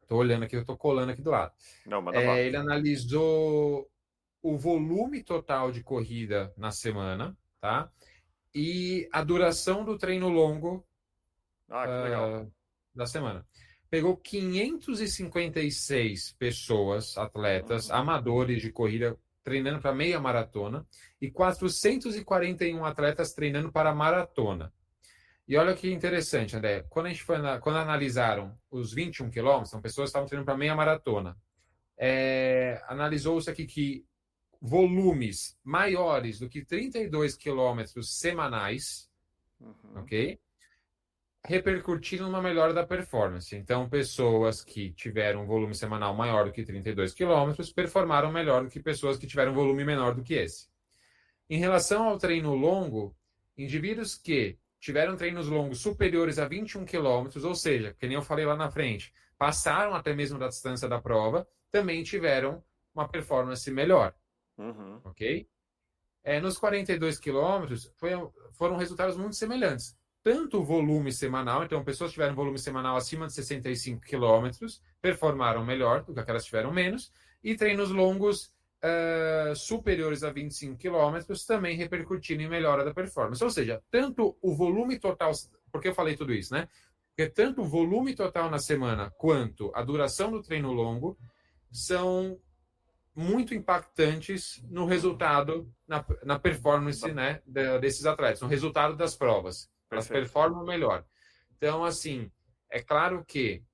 Estou olhando aqui, eu estou colando aqui do lado. Não, manda bala. Ele analisou o volume total de corrida na semana, tá? E a duração do treino longo Que legal. da semana. Pegou 556 pessoas, atletas, amadores de corrida, treinando para meia maratona e 441 atletas treinando para maratona. E olha que interessante, André. Quando analisaram os 21 quilômetros, são pessoas que estavam treinando para meia maratona. Analisou-se aqui que volumes maiores do que 32 quilômetros semanais, ok? Repercutindo numa melhora da performance. Então, pessoas que tiveram um volume semanal maior do que 32 quilômetros performaram melhor do que pessoas que tiveram um volume menor do que esse. Em relação ao treino longo, indivíduos que tiveram treinos longos superiores a 21 quilômetros, ou seja, que nem eu falei lá na frente, passaram até mesmo da distância da prova, também tiveram uma performance melhor. Ok? Nos 42 quilômetros, foram resultados muito semelhantes. Tanto o volume semanal, então pessoas que tiveram volume semanal acima de 65 quilômetros performaram melhor do que aquelas que tiveram menos, e treinos longos superiores a 25 quilômetros também repercutindo em melhora da performance. Ou seja, tanto o volume total, por que eu falei tudo isso, né? Porque tanto o volume total na semana quanto a duração do treino longo são muito impactantes no resultado, na performance, né, desses atletas, no resultado das provas. Elas performam melhor. Então, assim, é claro que,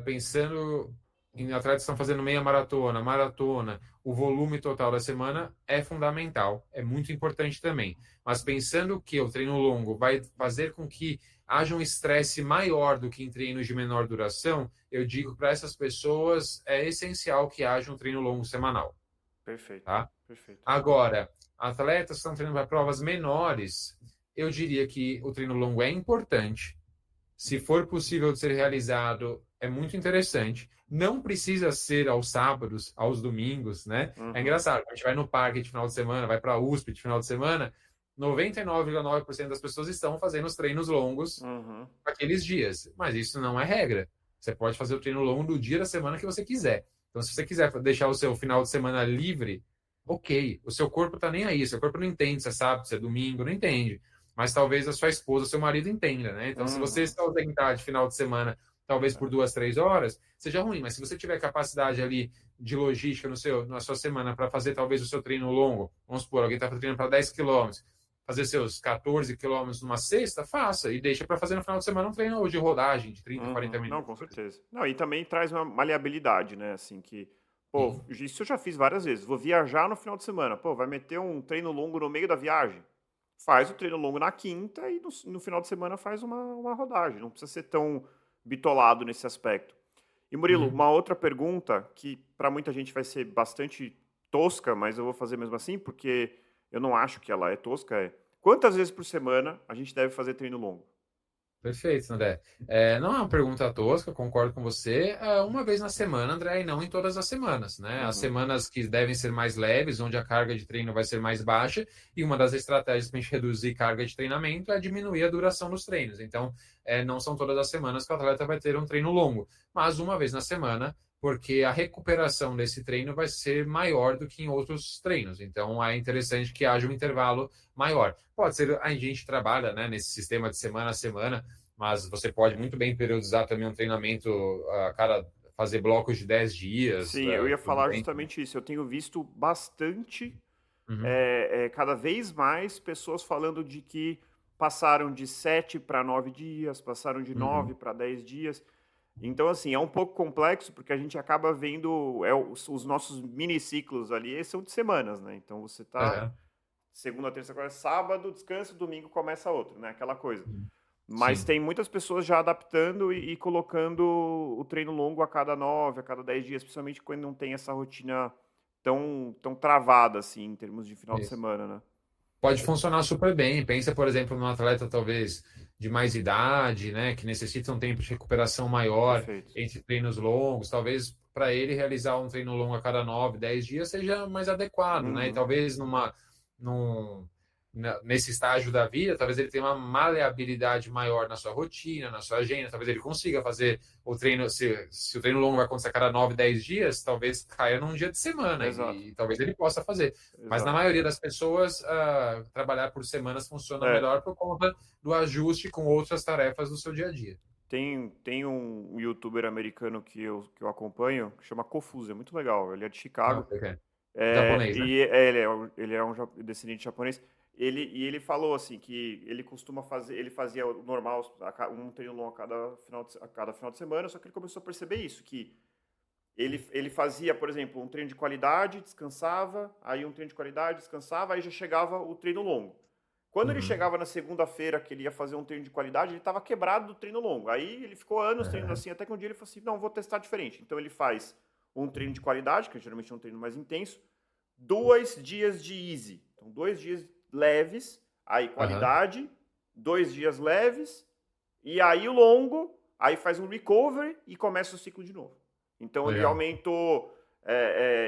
pensando em atletas que estão fazendo meia maratona, o volume total da semana é fundamental, é muito importante também. Mas pensando que o treino longo vai fazer com que haja um estresse maior do que em treinos de menor duração, eu digo para essas pessoas é essencial que haja um treino longo semanal. Perfeito. Tá? Perfeito. Agora, atletas que estão treinando para provas menores, eu diria que o treino longo é importante. Se for possível de ser realizado, é muito interessante. Não precisa ser aos sábados, aos domingos, né? É engraçado, a gente vai no parque de final de semana, vai para a USP de final de semana, 99,9% das pessoas estão fazendo os treinos longos naqueles dias. Mas isso não é regra. Você pode fazer o treino longo do dia da semana que você quiser. Então, se você quiser deixar o seu final de semana livre, ok. O seu corpo tá nem aí. Seu corpo não entende se é sábado, se é domingo, não entende. Mas talvez a sua esposa, seu marido entenda, né? Então, se você se ausentar de final de semana, talvez por 2, 3 horas, seja ruim. Mas se você tiver capacidade ali de logística na sua semana para fazer talvez o seu treino longo, vamos supor, alguém está treinando para 10 quilômetros, fazer seus 14 quilômetros numa sexta, faça. E deixa para fazer no final de semana um treino de rodagem de 30, 40 minutos. Não, com certeza. Não, e também traz uma maleabilidade, né? Assim, que, pô, isso eu já fiz várias vezes. Vou viajar no final de semana. Pô, vai meter um treino longo no meio da viagem? Faz o treino longo na quinta e no final de semana faz uma rodagem. Não precisa ser tão bitolado nesse aspecto. E, Murilo, uma outra pergunta que para muita gente vai ser bastante tosca, mas eu vou fazer mesmo assim, porque eu não acho que ela é tosca, quantas vezes por semana a gente deve fazer treino longo? Perfeito, André. Não é uma pergunta tosca, concordo com você. Uma vez na semana, André, e não em todas as semanas, né? As semanas que devem ser mais leves, onde a carga de treino vai ser mais baixa, e uma das estratégias para a gente reduzir carga de treinamento é diminuir a duração dos treinos. Então, não são todas as semanas que o atleta vai ter um treino longo, mas uma vez na semana, porque a recuperação desse treino vai ser maior do que em outros treinos. Então, é interessante que haja um intervalo maior. Pode ser, a gente trabalha, né, nesse sistema de semana a semana, mas você pode muito bem periodizar também um treinamento fazer blocos de 10 dias. Sim, eu ia falar justamente isso. Eu tenho visto bastante, cada vez mais, pessoas falando de que passaram de 7 para 9 dias, passaram de 9 para 10 dias. Então, assim, é um pouco complexo, porque a gente acaba vendo os nossos miniciclos ali, são de semanas, né? Então, você tá segunda, terça, quarta, sábado, descansa, domingo começa outro, né? Aquela coisa. Mas tem muitas pessoas já adaptando e colocando o treino longo a cada 9, a cada 10 dias, principalmente quando não tem essa rotina tão travada, assim, em termos de final de semana, né? Pode funcionar super bem. Pensa, por exemplo, num atleta talvez de mais idade, né, que necessita um tempo de recuperação maior entre treinos longos. Talvez para ele realizar um treino longo a cada 9, 10 dias seja mais adequado, né? E talvez nesse estágio da vida, talvez ele tenha uma maleabilidade maior na sua rotina, na sua agenda, talvez ele consiga fazer o treino, se o treino longo vai acontecer a cada 9, 10 dias, talvez caia num dia de semana Exato. e talvez ele possa fazer. Mas na Exato. maioria das pessoas, trabalhar por semanas funciona É, melhor por conta do ajuste com outras tarefas do seu dia a dia. tem um youtuber americano que eu acompanho, que chama Kofuzi, é muito legal. Ele é de Ah, Chicago. ok. É, Japonês, né? e ele é um descendente japonês. Ele falou assim que ele costuma fazer, ele fazia o normal, um treino longo a cada final de semana, só que ele começou a perceber isso, que ele fazia, por exemplo, um treino de qualidade, descansava, aí um treino de qualidade, descansava, aí já chegava o treino longo. Quando ele Uhum. chegava na segunda-feira que ele ia fazer um treino de qualidade, ele estava quebrado do treino longo. Aí ele ficou anos treinando assim, até que um dia ele falou assim, não, vou testar diferente. Então ele faz um treino de qualidade, que geralmente é um treino mais intenso, 2 dias de easy. Então 2 dias leves, aí Aham. qualidade, 2 dias leves, e aí o longo, aí faz um recovery e começa o ciclo de novo. Então ele Legal. aumentou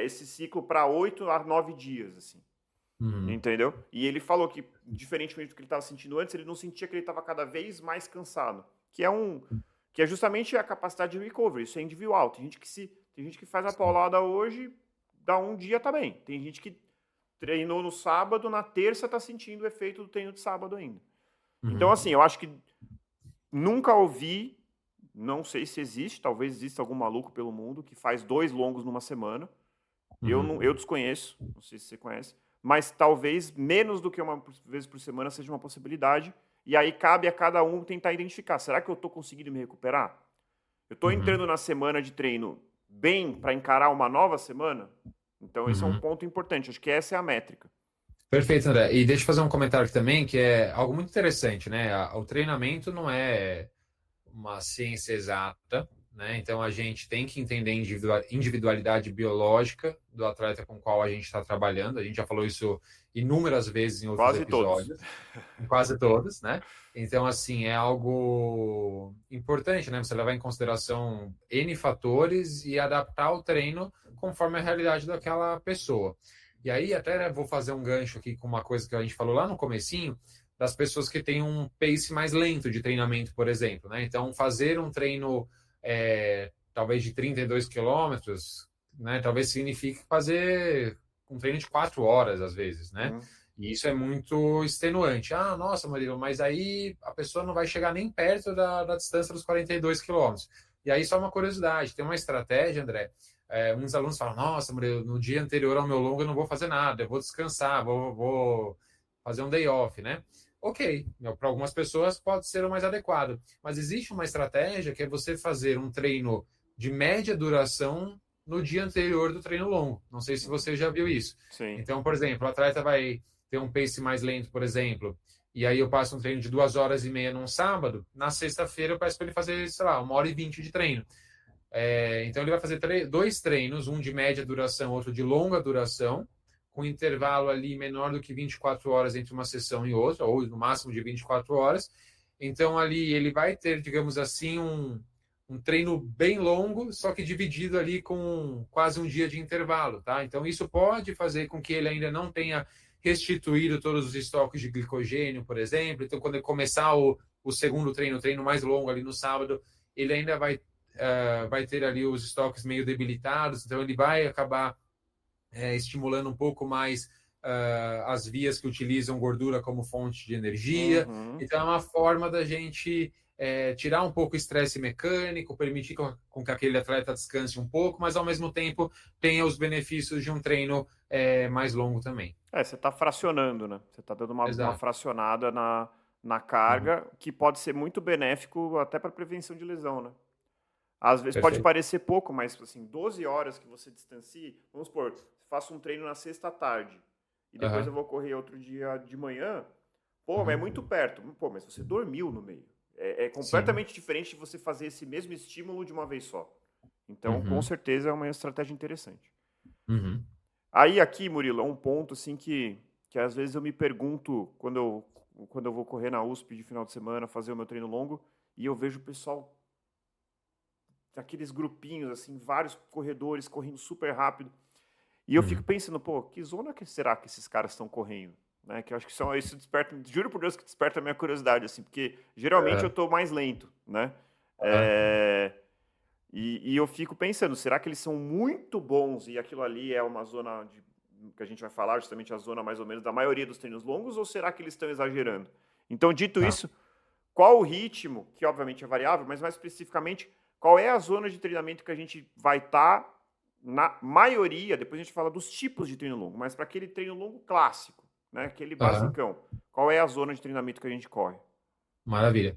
esse ciclo para 8 a 9 dias, assim. Uhum. Entendeu? E ele falou que, diferentemente do que ele estava sentindo antes, ele não sentia que ele estava cada vez mais cansado. Que é justamente a capacidade de recovery. Isso é individual. Tem gente que faz a Sim. paulada hoje, dá um dia tá bem. Tem gente que treinou no sábado, na terça tá sentindo o efeito do treino de sábado ainda. Então, Uhum. assim, eu acho que nunca ouvi, não sei se existe, talvez exista algum maluco pelo mundo que faz 2 longos numa semana. Uhum. Eu desconheço, não sei se você conhece, mas talvez menos do que uma vez por semana seja uma possibilidade. E aí cabe a cada um tentar identificar: será que eu estou conseguindo me recuperar? Eu estou Uhum. entrando na semana de treino bem para encarar uma nova semana? Então esse é um Uhum. ponto importante. Acho que essa é a métrica. Perfeito, André. E deixa eu fazer um comentário também, que é algo muito interessante, né? O treinamento não é uma ciência exata, né? Então a gente tem que entender a individualidade biológica do atleta com o qual a gente está trabalhando. A gente já falou isso inúmeras vezes em outros Quase todos. episódios, em quase todos, né? Então, assim, é algo importante, né? Você levar em consideração N fatores e adaptar o treino conforme a realidade daquela pessoa. E aí, até né, vou fazer um gancho aqui com uma coisa que a gente falou lá no comecinho, das pessoas que têm um pace mais lento de treinamento, por exemplo, né? Então, fazer um treino talvez de 32 quilômetros, né? Talvez signifique fazer um treino de 4 horas, às vezes, né? Hum, E isso é muito extenuante. Ah, nossa, Murilo, mas aí a pessoa não vai chegar nem perto da distância dos 42 quilômetros. E aí, só uma curiosidade: tem uma estratégia, André. Muitos alunos falam: nossa, Murilo, no dia anterior ao meu longo eu não vou fazer nada, eu vou descansar, vou fazer um day off, né? Ok, para algumas pessoas pode ser o mais adequado, mas existe uma estratégia que é você fazer um treino de média duração no dia anterior do treino longo. Não sei se uhum. você já viu isso. Sim. Então, por exemplo, o atleta vai ter um pace mais lento, por exemplo, e aí eu passo um treino de 2 horas e meia num sábado, na sexta-feira eu peço para ele fazer, sei lá, 1 hora e 20 de treino. Então ele vai fazer 2 treinos, um de média duração, outro de longa duração, com intervalo ali menor do que 24 horas entre uma sessão e outra, ou no máximo de 24 horas. Então ali ele vai ter, digamos assim, um treino bem longo, só que dividido ali com quase um dia de intervalo, tá? Então isso pode fazer com que ele ainda não tenha restituído todos os estoques de glicogênio, por exemplo. Então quando ele começar o segundo treino, o treino mais longo ali no sábado, ele ainda vai ter ali os estoques meio debilitados, então ele vai acabar estimulando um pouco mais as vias que utilizam gordura como fonte de energia. Uhum. Então é uma forma da gente tirar um pouco o estresse mecânico, permitir com que aquele atleta descanse um pouco, mas ao mesmo tempo tenha os benefícios de um treino mais longo também. Você está fracionando, né? Você está dando uma Exato. fracionada na Uhum. carga, que pode ser muito benéfico até para prevenção de lesão, né? Às vezes pode Perfeito. parecer pouco, mas assim, 12 horas que você distancie, vamos supor, faço um treino na sexta à tarde e depois eu Uhum. vou correr outro dia de manhã, pô, é Uhum. muito perto. Pô, mas você dormiu no meio. É Sim. completamente diferente de você fazer esse mesmo estímulo de uma vez só. Então, com Uhum. certeza é uma estratégia interessante. Uhum. Aí aqui, Murilo, é um ponto assim que às vezes eu me pergunto quando eu vou correr na USP de final de semana, fazer o meu treino longo, e eu vejo o pessoal aqueles grupinhos, assim, vários corredores correndo super rápido. E eu fico pensando, pô, que zona que será que esses caras estão correndo? Né? Que eu acho que isso desperta, juro por Deus que desperta a minha curiosidade, assim, porque geralmente eu Aham, tô mais lento, né? aham. É, e eu fico pensando, será que eles são muito bons e aquilo ali é uma zona que a gente vai falar, justamente a zona mais ou menos da maioria dos treinos longos, ou será que eles estão exagerando? Então, dito Tá. isso, qual o ritmo, que obviamente é variável, mas mais especificamente, qual é a zona de treinamento que a gente vai estar na maioria, depois a gente fala dos tipos de treino longo, mas para aquele treino longo clássico, né, aquele Aham. basicão, qual é a zona de treinamento que a gente corre? Maravilha.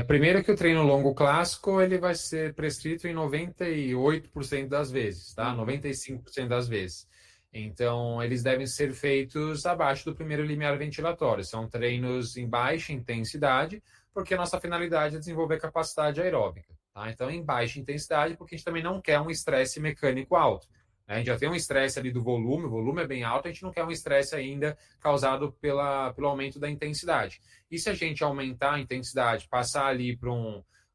Primeiro que o treino longo clássico ele vai ser prescrito em 98% das vezes, tá? Uhum, 95% das vezes. Então, eles devem ser feitos abaixo do primeiro limiar ventilatório. São treinos em baixa intensidade, porque a nossa finalidade é desenvolver capacidade aeróbica, tá? Então, em baixa intensidade, porque a gente também não quer um estresse mecânico alto, né? A gente já tem um estresse ali do volume, o volume é bem alto, a gente não quer um estresse ainda causado pelo aumento da intensidade. E se a gente aumentar a intensidade, passar ali para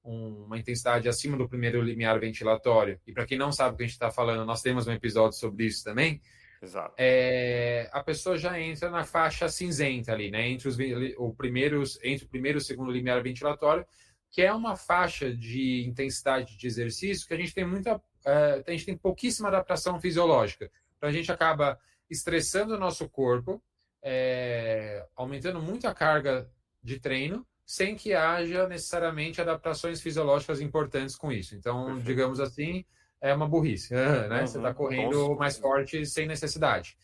uma intensidade acima do primeiro limiar ventilatório, e para quem não sabe o que a gente está falando, nós temos um episódio sobre isso também, exato. a pessoa já entra na faixa cinzenta ali, né? Entre o primeiro e o segundo limiar ventilatório, que é uma faixa de intensidade de exercício que a gente tem a gente tem pouquíssima adaptação fisiológica. Então a gente acaba estressando o nosso corpo, aumentando muito a carga de treino, sem que haja necessariamente adaptações fisiológicas importantes com isso. Então, Perfeito. digamos assim, é uma burrice, né? Você está Uhum, correndo mais forte sem necessidade.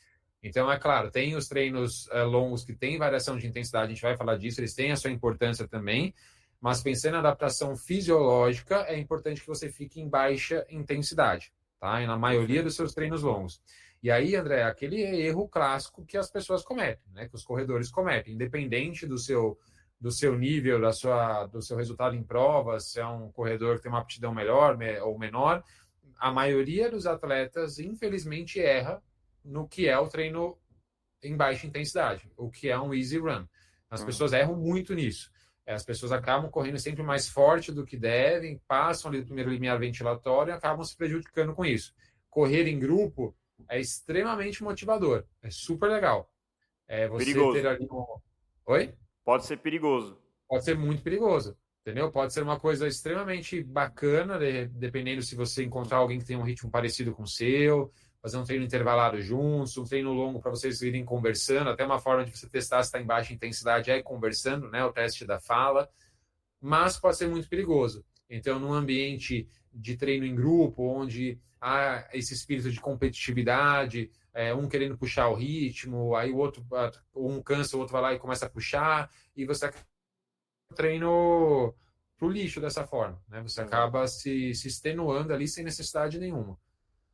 Então, é claro, tem os treinos longos que têm variação de intensidade, a gente vai falar disso, eles têm a sua importância também, mas pensando na adaptação fisiológica, é importante que você fique em baixa intensidade, tá? E na maioria perfeito. dos seus treinos longos. E aí, André, aquele erro clássico que as pessoas cometem, né? Que os corredores cometem, independente do seu nível, do seu resultado em provas, se é um corredor que tem uma aptidão melhor ou menor, a maioria dos atletas, infelizmente, erra no que é o treino em baixa intensidade, o que é um easy run. As pessoas Uhum. erram muito nisso. As pessoas acabam correndo sempre mais forte do que devem, passam ali do primeiro limiar ventilatório e acabam se prejudicando com isso. Correr em grupo é extremamente motivador, é super legal. Você ter Perigoso. ali Oi? Pode ser perigoso. Pode ser muito perigoso, entendeu? Pode ser uma coisa extremamente bacana, dependendo se você encontrar alguém que tem um ritmo parecido com o seu, fazer um treino intervalado juntos, um treino longo para vocês irem conversando, até uma forma de você testar se está em baixa intensidade é conversando, né? O teste da fala, mas pode ser muito perigoso. Então, num ambiente de treino em grupo, onde há esse espírito de competitividade, um querendo puxar o ritmo, aí o outro, um cansa, o outro vai lá e começa a puxar, e você treino pro lixo dessa forma, né? Você Exato. acaba se extenuando ali sem necessidade nenhuma.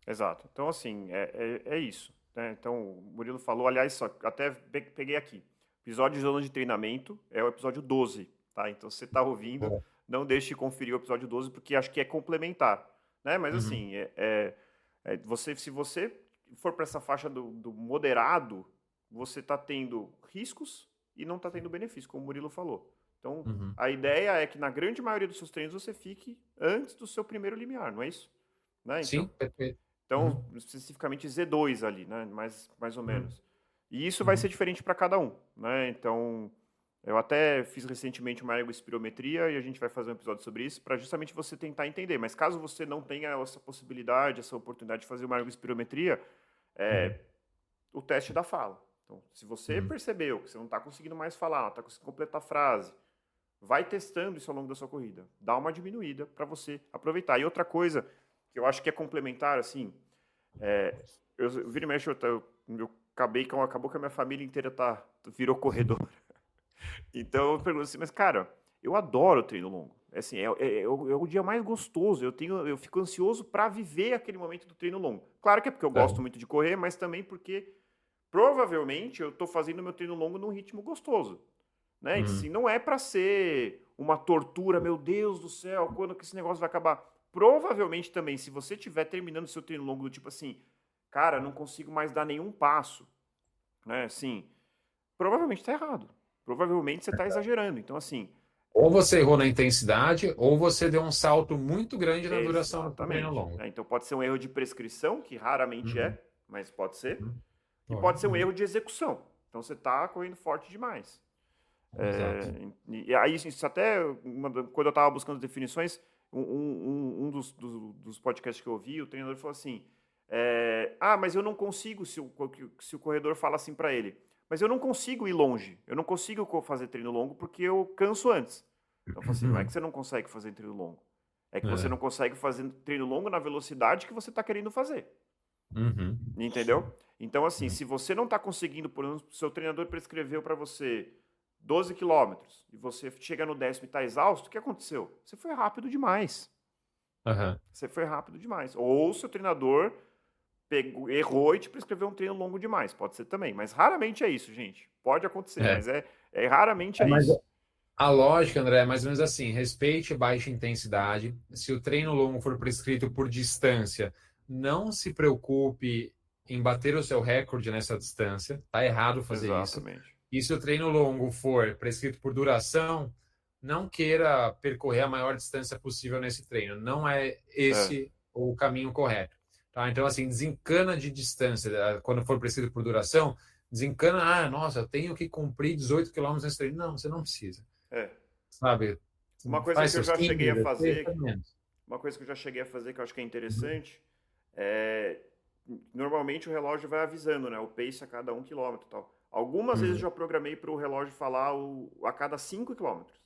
Exato. Então, assim, é isso. Né? Então, o Murilo falou, aliás, só, até peguei aqui. Episódio de zona de treinamento é o episódio 12, tá? Então, se você está ouvindo, Boa. não deixe de conferir o episódio 12, porque acho que é complementar. Né? Mas, Uhum. assim, se você for para essa faixa do moderado, você está tendo riscos e não está tendo benefício, como o Murilo falou. Então, Uhum. a ideia é que na grande maioria dos seus treinos você fique antes do seu primeiro limiar, não é isso? Né? Sim, perfeito. Então, Uhum. especificamente Z2 ali, né? Mais ou Uhum. menos. E isso vai ser Uhum. diferente para cada um, né? Então, eu até fiz recentemente uma ergospirometria e a gente vai fazer um episódio sobre isso para justamente você tentar entender. Mas caso você não tenha essa possibilidade, essa oportunidade de fazer uma ergospirometria, Uhum. é o teste da fala. Então, se você Uhum. percebeu que você não está conseguindo mais falar, não está conseguindo completar a frase, vai testando isso ao longo da sua corrida. Dá uma diminuída para você aproveitar. E outra coisa que eu acho que é complementar, assim, eu vira e mexe, acabou que a minha família inteira virou corredor. Então eu pergunto assim, mas cara, eu adoro treino longo. Assim, é o dia mais gostoso. Eu fico ansioso para viver aquele momento do treino longo. Claro que é porque eu É. gosto muito de correr, mas também porque provavelmente eu estou fazendo meu treino longo num ritmo gostoso, né? Uhum. Assim, não é para ser uma tortura, meu Deus do céu, quando que esse negócio vai acabar? Provavelmente também, se você estiver terminando seu treino longo do tipo assim, cara, não consigo mais dar nenhum passo, né? Assim, provavelmente está errado. Provavelmente você está exagerando. Então, assim, Ou você errou na intensidade, ou você deu um salto muito grande na duração do seu treino exatamente. longo. Né? Então, pode ser um erro de prescrição, que raramente Uhum. é. mas pode ser. E Pode. pode ser um erro de execução. Então você está correndo forte demais. Exato. E aí, isso até, quando eu estava buscando definições, um dos podcasts que eu ouvi, o treinador falou assim, mas eu não consigo, se o corredor fala assim para ele, mas eu não consigo ir longe, eu não consigo fazer treino longo porque eu canso antes. Então eu falei assim, não é que você não consegue fazer treino longo, é que você não consegue fazer treino longo na velocidade que você está querendo fazer. Uhum. Entendeu? Então, assim, se você não está conseguindo, por exemplo, seu treinador prescreveu para você 12 quilômetros e você chega no 10º e está exausto, o que aconteceu? Você foi rápido demais. Uhum. Você foi rápido demais. Ou seu treinador errou e te prescreveu um treino longo demais. Pode ser também. Mas raramente é isso, gente. Pode acontecer, mas raramente é Mas isso. a lógica, André, é mais ou menos assim: respeite baixa intensidade. Se o treino longo for prescrito por distância, não se preocupe em bater o seu recorde nessa distância. Tá errado fazer isso. Exatamente. E se o treino longo for prescrito por duração, não queira percorrer a maior distância possível nesse treino. Não é esse o caminho correto. Tá? Então, assim, desencana de distância. Quando for prescrito por duração, desencana, nossa, eu tenho que cumprir 18 quilômetros nesse treino. Não, você não precisa. Sabe? Uma coisa Faz que eu seus já 15, cheguei a 16, fazer, pelo menos. uma coisa que eu já cheguei a fazer que eu acho que é interessante, normalmente o relógio vai avisando, né, o pace a cada 1 quilômetro e tal. Algumas vezes eu já programei para o relógio falar a cada 5 quilômetros.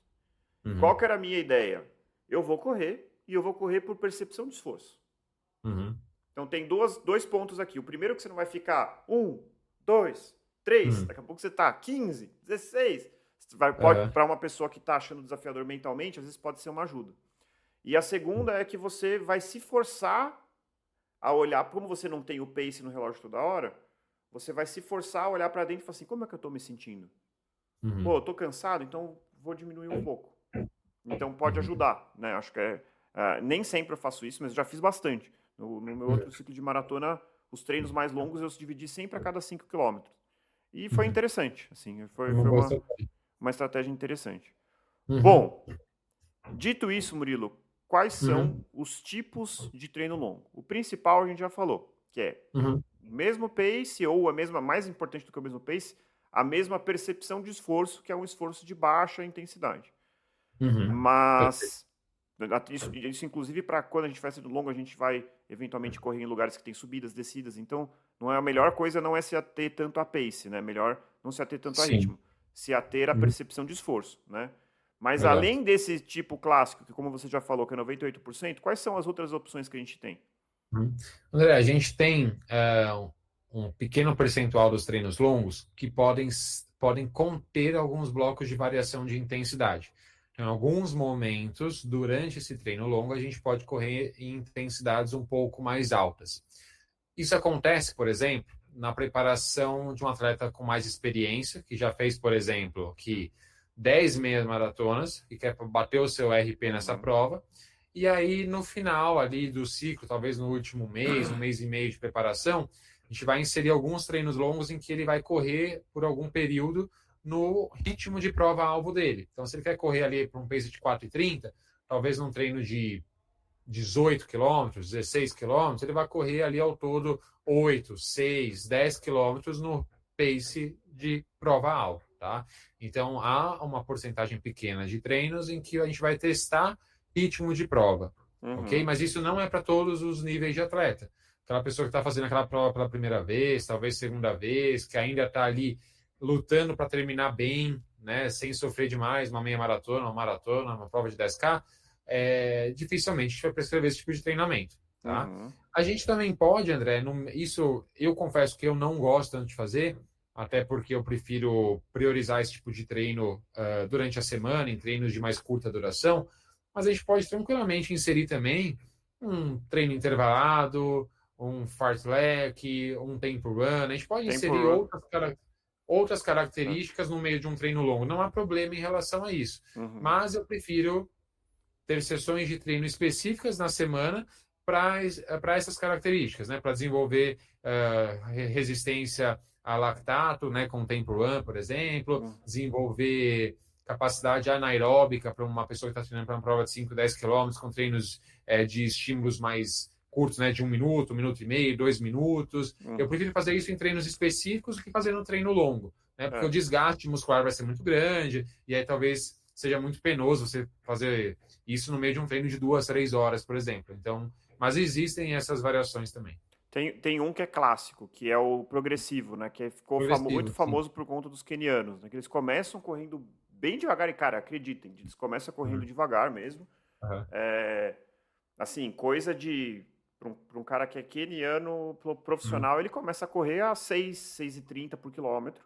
Qual que era a minha ideia? Eu vou correr e eu vou correr por percepção de esforço. Então tem dois pontos aqui. O primeiro que você não vai ficar 1, 2, 3, daqui a pouco você tá 15, 16. Para uma pessoa que está achando desafiador mentalmente, às vezes pode ser uma ajuda. E a segunda é que você vai se forçar a olhar, como você não tem o pace no relógio toda hora, você vai se forçar a olhar para dentro e falar assim, como é que eu estou me sentindo? Pô, eu estou cansado, então vou diminuir um pouco. Então pode ajudar, né? Acho que nem sempre eu faço isso, mas eu já fiz bastante. No meu outro ciclo de maratona, os treinos mais longos eu dividi sempre a cada 5 quilômetros. E foi interessante, assim, foi uma estratégia interessante. Bom, dito isso, Murilo, quais são os tipos de treino longo? O principal a gente já falou, que é o mesmo pace ou a mesma, mais importante do que o mesmo pace, a mesma percepção de esforço, que é um esforço de baixa intensidade. Mas isso inclusive para quando a gente faz treino longo, a gente vai eventualmente correr em lugares que tem subidas, descidas, então não é a melhor coisa não é se ater tanto a pace, né? Melhor não se ater tanto a ritmo, se ater a percepção de esforço, né? Mas além desse tipo clássico, que como você já falou, que é 98%, quais são as outras opções que a gente tem? André, a gente tem um pequeno percentual dos treinos longos que podem conter alguns blocos de variação de intensidade. Em alguns momentos, durante esse treino longo, a gente pode correr em intensidades um pouco mais altas. Isso acontece, por exemplo, na preparação de um atleta com mais experiência, que já fez, por exemplo, 10 meias maratonas e quer bater o seu RP nessa prova. E aí, no final ali do ciclo, talvez no último mês, um mês e meio de preparação, a gente vai inserir alguns treinos longos em que ele vai correr por algum período no ritmo de prova-alvo dele. Então, se ele quer correr ali para um pace de 4,30, talvez num treino de 18 quilômetros, 16 quilômetros, ele vai correr ali ao todo 8, 6, 10 quilômetros no pace de prova-alvo, tá? Então, há uma porcentagem pequena de treinos em que a gente vai testar ritmo de prova, ok? Mas isso não é para todos os níveis de atleta. Aquela pessoa que está fazendo aquela prova pela primeira vez, talvez segunda vez, que ainda está ali lutando para terminar bem, né, sem sofrer demais, uma meia maratona, uma prova de 10K, dificilmente a gente vai prescrever esse tipo de treinamento, tá? A gente também pode, André, isso eu confesso que eu não gosto tanto de fazer, até porque eu prefiro priorizar esse tipo de treino durante a semana, em treinos de mais curta duração, mas a gente pode tranquilamente inserir também um treino intervalado, um fartlek, um tempo run, a gente pode inserir outras características no meio de um treino longo, não há problema em relação a isso, mas eu prefiro ter sessões de treino específicas na semana para essas características, né? Para desenvolver resistência a lactato, né? Com tempo run, por exemplo, desenvolver capacidade anaeróbica para uma pessoa que está treinando para uma prova de 5, 10 quilômetros com treinos de estímulos mais curtos, né, de 1 minuto e meio, 2 minutos. Eu prefiro fazer isso em treinos específicos do que fazer no treino longo, né? Porque o desgaste muscular vai ser muito grande e aí talvez seja muito penoso você fazer isso no meio de um treino de 2, 3 horas, por exemplo. Então, mas existem essas variações também. Tem um que é clássico, que é o progressivo, né? Que ficou muito famoso por conta dos quenianos, né? Que eles começam correndo bem devagar, e, cara, acreditem, eles começam correndo devagar mesmo. Assim, coisa de... Para um cara que é queniano profissional, ele começa a correr a 6,30 por quilômetro.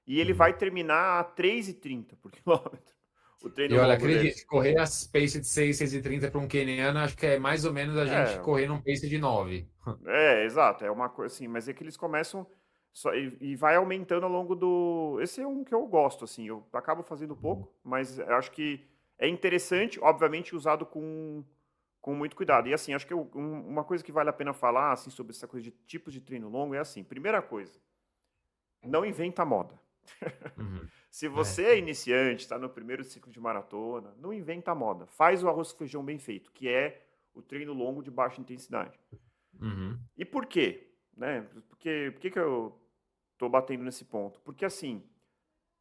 E ele vai terminar a 3,30 por quilômetro. O treino e olha, longo deles. correr a pace de 6,30 para um queniano, acho que é mais ou menos a gente correr num pace de 9. Exato. É uma coisa assim, mas é que eles começam e vai aumentando ao longo do... Esse é um que eu gosto, assim. Eu acabo fazendo pouco, mas eu acho que é interessante, obviamente, usado com muito cuidado. E assim, acho que uma coisa que vale a pena falar, assim, sobre essa coisa de tipos de treino longo é assim, primeira coisa, não inventa moda. Se você é iniciante, está no primeiro ciclo de maratona, não inventa moda. Faz o arroz com feijão bem feito, que é o treino longo de baixa intensidade. E por quê? Né? Por que eu estou batendo nesse ponto? Porque assim,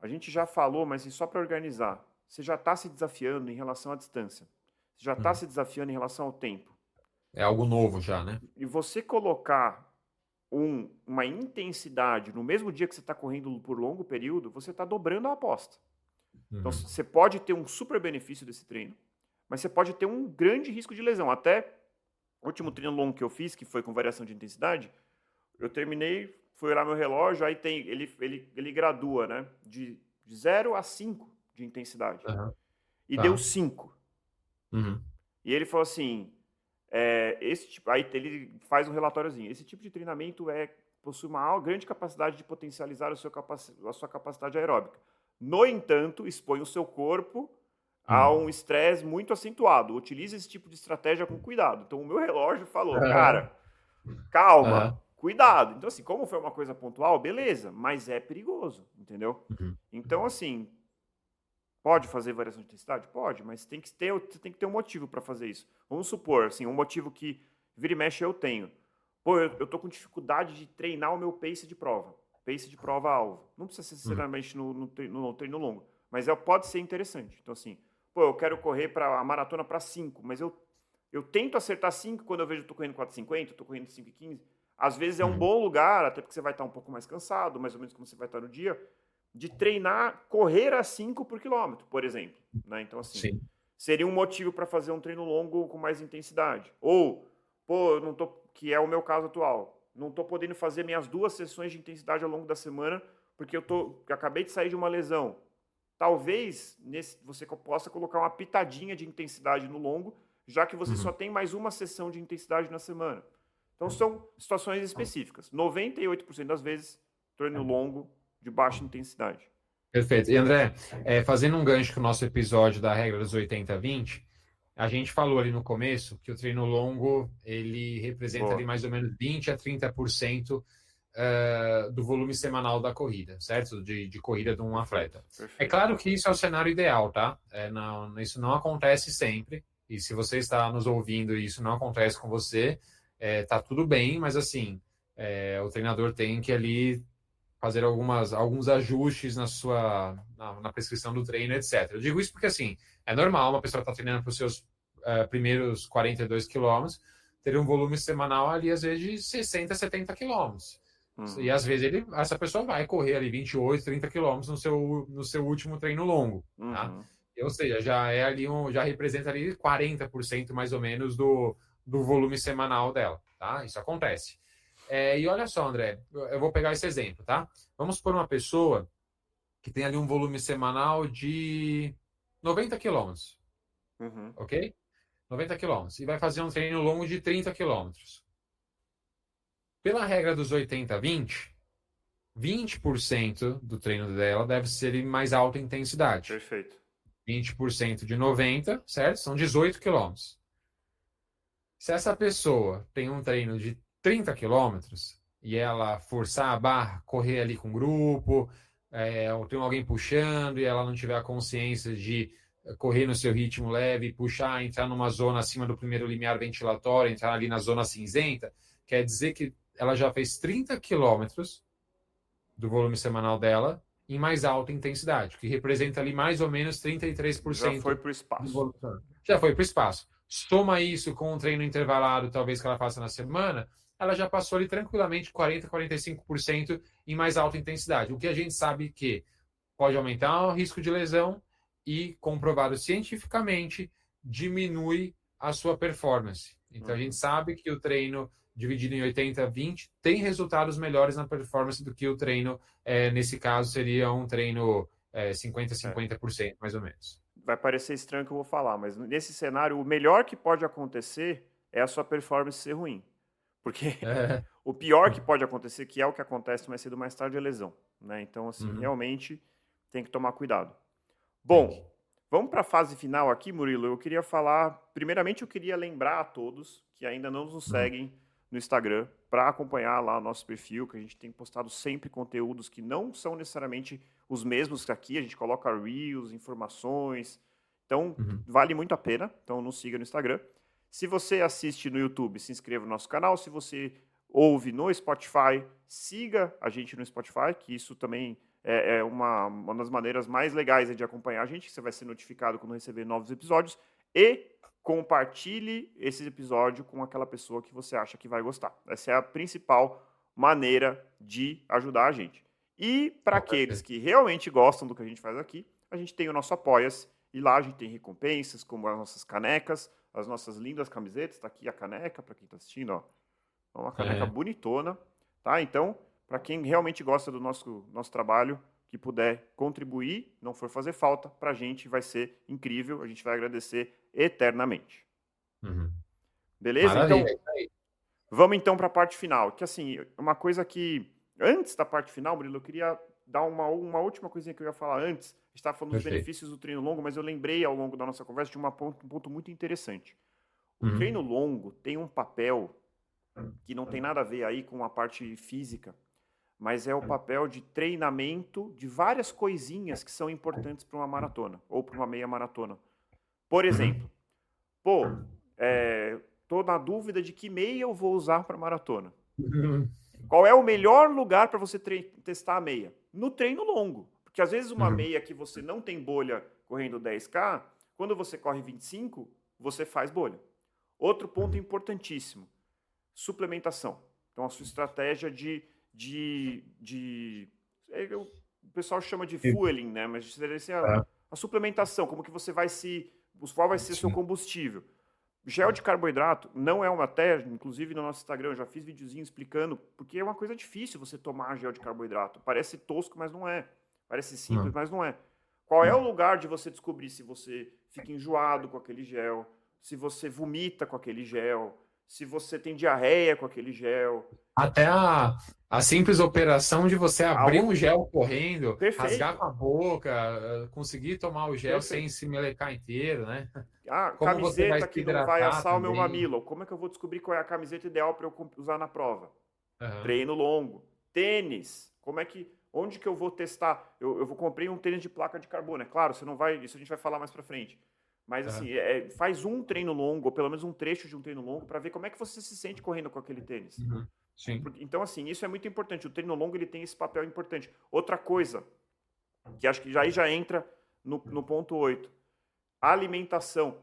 a gente já falou, mas só para organizar, você já está se desafiando em relação à distância. Você já está se desafiando em relação ao tempo. É algo novo já, né? E você colocar uma intensidade no mesmo dia que você está correndo por longo período, você está dobrando a aposta. Então, você pode ter um super benefício desse treino, mas você pode ter um grande risco de lesão. Até o último treino longo que eu fiz, que foi com variação de intensidade, eu terminei, fui olhar meu relógio, aí ele gradua, né? De 0 a 5 de intensidade. E deu 5. E ele falou assim... aí ele faz um relatóriozinho. Esse tipo de treinamento possui uma grande capacidade de potencializar a sua capacidade aeróbica. No entanto, expõe o seu corpo a um estresse muito acentuado. Utilize esse tipo de estratégia com cuidado. Então, o meu relógio falou, cara, calma, cuidado. Então, assim, como foi uma coisa pontual, beleza, mas é perigoso, entendeu? Então, assim, pode fazer variação de intensidade? Pode, mas você tem que ter um motivo para fazer isso. Vamos supor, assim, um motivo que vira e mexe eu tenho. Pô, eu tô com dificuldade de treinar o meu pace de prova-alvo. Não precisa ser necessariamente no treino longo, mas pode ser interessante. Então, assim, pô, eu quero correr para a maratona para 5, mas eu tento acertar 5 quando eu vejo que eu tô correndo 4,50, tô correndo 5,15. Às vezes é um bom lugar, até porque você vai estar um pouco mais cansado, mais ou menos como você vai estar no dia, de treinar, correr a 5 por quilômetro, por exemplo. Né? Então, assim, seria um motivo para fazer um treino longo com mais intensidade. Ou, pô, eu não tô, que é o meu caso atual, não estou podendo fazer minhas 2 sessões de intensidade ao longo da semana porque eu acabei de sair de uma lesão. Talvez você possa colocar uma pitadinha de intensidade no longo, já que você só tem mais uma sessão de intensidade na semana. Então, são situações específicas. 98% das vezes, treino longo de baixa intensidade. Perfeito. E André, fazendo um gancho com o nosso episódio da regra dos 80-20, a gente falou ali no começo que o treino longo ele representa ali mais ou menos 20 a 30% do volume semanal da corrida, certo? De corrida de um atleta. Perfeito. É claro que isso é o cenário ideal, tá? Isso não acontece sempre. E se você está nos ouvindo e isso não acontece com você, tá tudo bem, mas assim, o treinador tem que ali fazer alguns ajustes na prescrição do treino, etc. Eu digo isso porque, assim, é normal uma pessoa estar treinando para os seus primeiros 42 quilômetros ter um volume semanal ali, às vezes, de 60, 70 quilômetros. E, às vezes, essa pessoa vai correr ali 28, 30 quilômetros no seu último treino longo, tá? Ou seja, já representa ali 40% mais ou menos do volume semanal dela, tá? Isso acontece. E olha só, André, eu vou pegar esse exemplo, tá? Vamos por uma pessoa que tem ali um volume semanal de 90 quilômetros, ok? 90 quilômetros. E vai fazer um treino longo de 30 quilômetros. Pela regra dos 80-20, 20% do treino dela deve ser em mais alta intensidade. Perfeito. 20% de 90, certo? São 18 quilômetros. Se essa pessoa tem um treino de 30 quilômetros e ela forçar a barra, correr ali com o grupo, ou tem alguém puxando e ela não tiver a consciência de correr no seu ritmo leve, puxar, entrar numa zona acima do primeiro limiar ventilatório, entrar ali na zona cinzenta, quer dizer que ela já fez 30 quilômetros do volume semanal dela em mais alta intensidade, que representa ali mais ou menos 33% Já foi para o do espaço. volume. Já foi para o espaço. Soma isso com um treino intervalado, talvez que ela faça na semana, ela já passou ali tranquilamente 40, 45% em mais alta intensidade. O que a gente sabe que pode aumentar o risco de lesão e, comprovado cientificamente, diminui a sua performance. Então, a gente sabe que o treino dividido em 80-20 tem resultados melhores na performance do que o treino, nesse caso, seria um treino 50-50%, mais ou menos. Vai parecer estranho que eu vou falar, mas nesse cenário, o melhor que pode acontecer é a sua performance ser ruim. Porque o pior que pode acontecer, que é o que acontece mais cedo ou mais tarde, é lesão. Né? Então, assim, realmente tem que tomar cuidado. Bom, vamos para a fase final aqui, Murilo. Eu queria falar... Primeiramente, eu queria lembrar a todos que ainda não nos seguem no Instagram para acompanhar lá o nosso perfil, que a gente tem postado sempre conteúdos que não são necessariamente os mesmos que aqui. A gente coloca reels, informações. Então, vale muito a pena. Então, nos siga no Instagram. Se você assiste no YouTube, se inscreva no nosso canal. Se você ouve no Spotify, siga a gente no Spotify, que isso também é uma das maneiras mais legais de acompanhar a gente, que você vai ser notificado quando receber novos episódios. E compartilhe esse episódio com aquela pessoa que você acha que vai gostar. Essa é a principal maneira de ajudar a gente. E para aqueles que realmente gostam do que a gente faz aqui, a gente tem o nosso Apoia-se, e lá a gente tem recompensas, como as nossas canecas, as nossas lindas camisetas. Está aqui a caneca, para quem está assistindo, ó. É uma caneca bonitona, tá? Então, para quem realmente gosta do nosso trabalho, que puder contribuir, não for fazer falta, para a gente vai ser incrível, a gente vai agradecer eternamente. Beleza? Maravilha. Então, vamos então para a parte final, que assim, uma coisa que, antes da parte final, Murilo, eu queria dar uma última coisinha que eu ia falar antes. A gente estava falando dos benefícios do treino longo, mas eu lembrei ao longo da nossa conversa de um ponto muito interessante. O treino longo tem um papel que não tem nada a ver aí com a parte física, mas é o papel de treinamento de várias coisinhas que são importantes para uma maratona ou para uma meia maratona. Por exemplo, tô na dúvida de que meia eu vou usar para maratona. Qual é o melhor lugar para você testar a meia? No treino longo. Porque às vezes uma meia que você não tem bolha correndo 10K, quando você corre 25, você faz bolha. Outro ponto importantíssimo, suplementação. Então, a sua estratégia o pessoal chama de fueling, né? Mas seria a suplementação, como que você vai qual vai ser o seu combustível. Gel de carboidrato não é uma técnica, inclusive no nosso Instagram eu já fiz videozinho explicando, porque é uma coisa difícil você tomar gel de carboidrato. Parece tosco, mas não é. Parece simples, mas não é. Qual é o lugar de você descobrir se você fica enjoado com aquele gel, se você vomita com aquele gel, se você tem diarreia com aquele gel. Até a simples operação de você abrir um gel correndo, rasgar com a boca, conseguir tomar o gel sem se melecar inteiro, né? Como camiseta que não vai assar o meu mamilo. Como é que eu vou descobrir qual é a camiseta ideal para eu usar na prova? Treino longo. Tênis. Onde que eu vou testar? Eu comprei um tênis de placa de carbono. É claro, isso a gente vai falar mais para frente. Mas assim, faz um treino longo, ou pelo menos um trecho de um treino longo, para ver como é que você se sente correndo com aquele tênis. Sim. Então, assim, isso é muito importante. O treino longo ele tem esse papel importante. Outra coisa, que acho que já entra no ponto 8. A alimentação.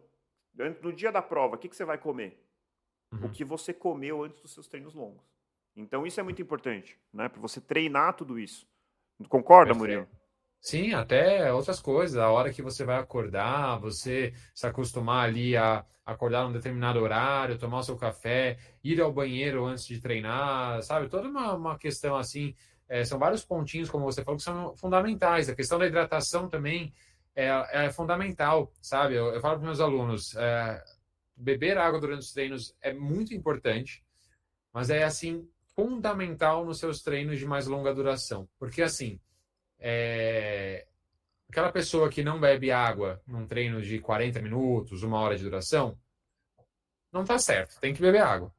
No dia da prova, o que você vai comer? O que você comeu antes dos seus treinos longos. Então, isso é muito importante, né? Para você treinar tudo isso. Concorda, Murilo? Sim, até outras coisas. A hora que você vai acordar, você se acostumar ali a acordar num determinado horário, tomar o seu café, ir ao banheiro antes de treinar, sabe? Toda uma questão assim. São vários pontinhos, como você falou, que são fundamentais. A questão da hidratação também é fundamental, sabe? Eu falo para meus alunos, beber água durante os treinos é muito importante, mas é, assim, fundamental nos seus treinos de mais longa duração. Porque, assim, aquela pessoa que não bebe água num treino de 40 minutos, 1 hora de duração, não tá certo, tem que beber água.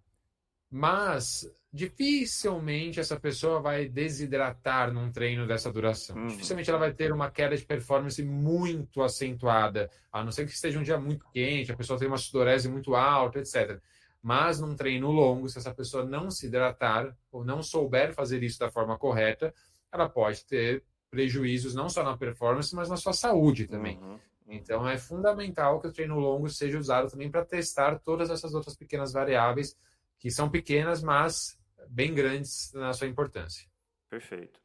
Mas dificilmente essa pessoa vai desidratar num treino dessa duração. Dificilmente ela vai ter uma queda de performance muito acentuada, a não ser que esteja um dia muito quente, a pessoa tem uma sudorese muito alta, etc. Mas num treino longo, se essa pessoa não se hidratar ou não souber fazer isso da forma correta, ela pode ter prejuízos não só na performance, mas na sua saúde também. Então, é fundamental que o treino longo seja usado também para testar todas essas outras pequenas variáveis, que são pequenas, mas bem grandes na sua importância. Perfeito.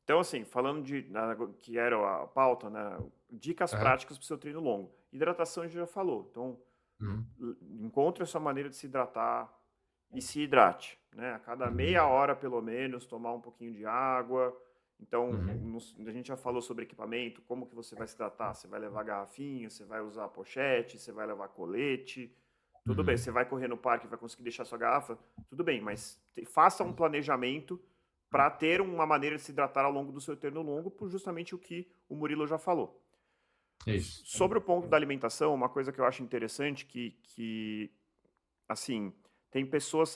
Então, assim, falando que era a pauta, né? Dicas práticas para o seu treino longo. Hidratação a gente já falou. Então, encontre a sua maneira de se hidratar e se hidrate, né? A cada meia hora, pelo menos, tomar um pouquinho de água. Então, a gente já falou sobre equipamento, como que você vai se hidratar? Você vai levar garrafinha, você vai usar pochete, você vai levar colete. Tudo bem, você vai correr no parque e vai conseguir deixar sua garrafa? Tudo bem, mas faça um planejamento para ter uma maneira de se hidratar ao longo do seu treino longo, por justamente o que o Murilo já falou. Isso. Sobre o ponto da alimentação, uma coisa que eu acho interessante assim, as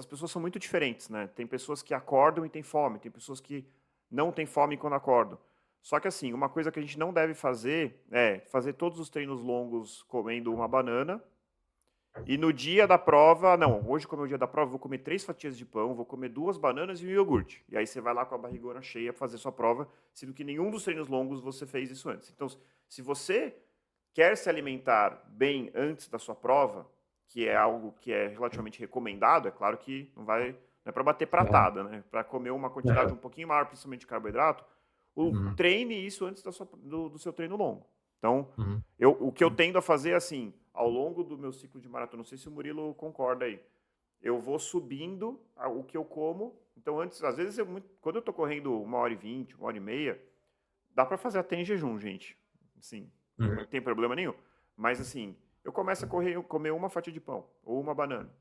pessoas são muito diferentes, né? Tem pessoas que acordam e têm fome, tem pessoas que não têm fome quando acordam. Só que assim, uma coisa que a gente não deve fazer é fazer todos os treinos longos comendo uma banana e no dia da prova, não, hoje como é o dia da prova, vou comer 3 fatias de pão, vou comer 2 bananas e um iogurte. E aí você vai lá com a barrigona cheia para fazer sua prova, sendo que nenhum dos treinos longos você fez isso antes. Então, se você quer se alimentar bem antes da sua prova, que é algo que é relativamente recomendado, é claro que não é para bater pratada, né? Para comer uma quantidade um pouquinho maior, principalmente de carboidrato, treine isso antes do seu treino longo. Então, o que eu tendo a fazer, assim, ao longo do meu ciclo de maratona, não sei se o Murilo concorda aí, eu vou subindo o que eu como. Então, antes, às vezes, quando eu tô correndo 1h20, 1h30, dá para fazer até em jejum, gente. Assim, não tem problema nenhum. Mas, assim, eu começo a comer uma fatia de pão ou uma banana.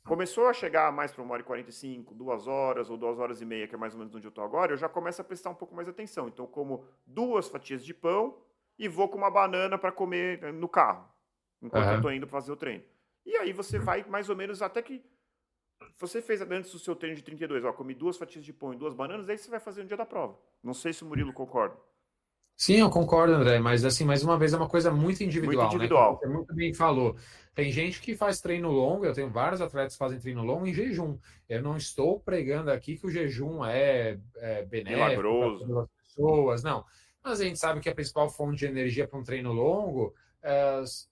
Começou a chegar mais para 1h45, 2 horas ou 2h30, que é mais ou menos onde eu estou agora, eu já começo a prestar um pouco mais atenção. Então, eu como 2 fatias de pão e vou com uma banana para comer no carro, enquanto eu estou indo fazer o treino. E aí você vai mais ou menos até que você fez antes do seu treino de 32, comi 2 fatias de pão e 2 bananas, aí você vai fazer no dia da prova. Não sei se o Murilo concorda. Sim, eu concordo, André, mas assim, mais uma vez é uma coisa muito individual, Muito individual. né? Como você muito bem falou. Tem gente que faz treino longo, eu tenho vários atletas que fazem treino longo em jejum. Eu não estou pregando aqui que o jejum é benéfico para todas as pessoas, não. Mas a gente sabe que a principal fonte de energia para um treino longo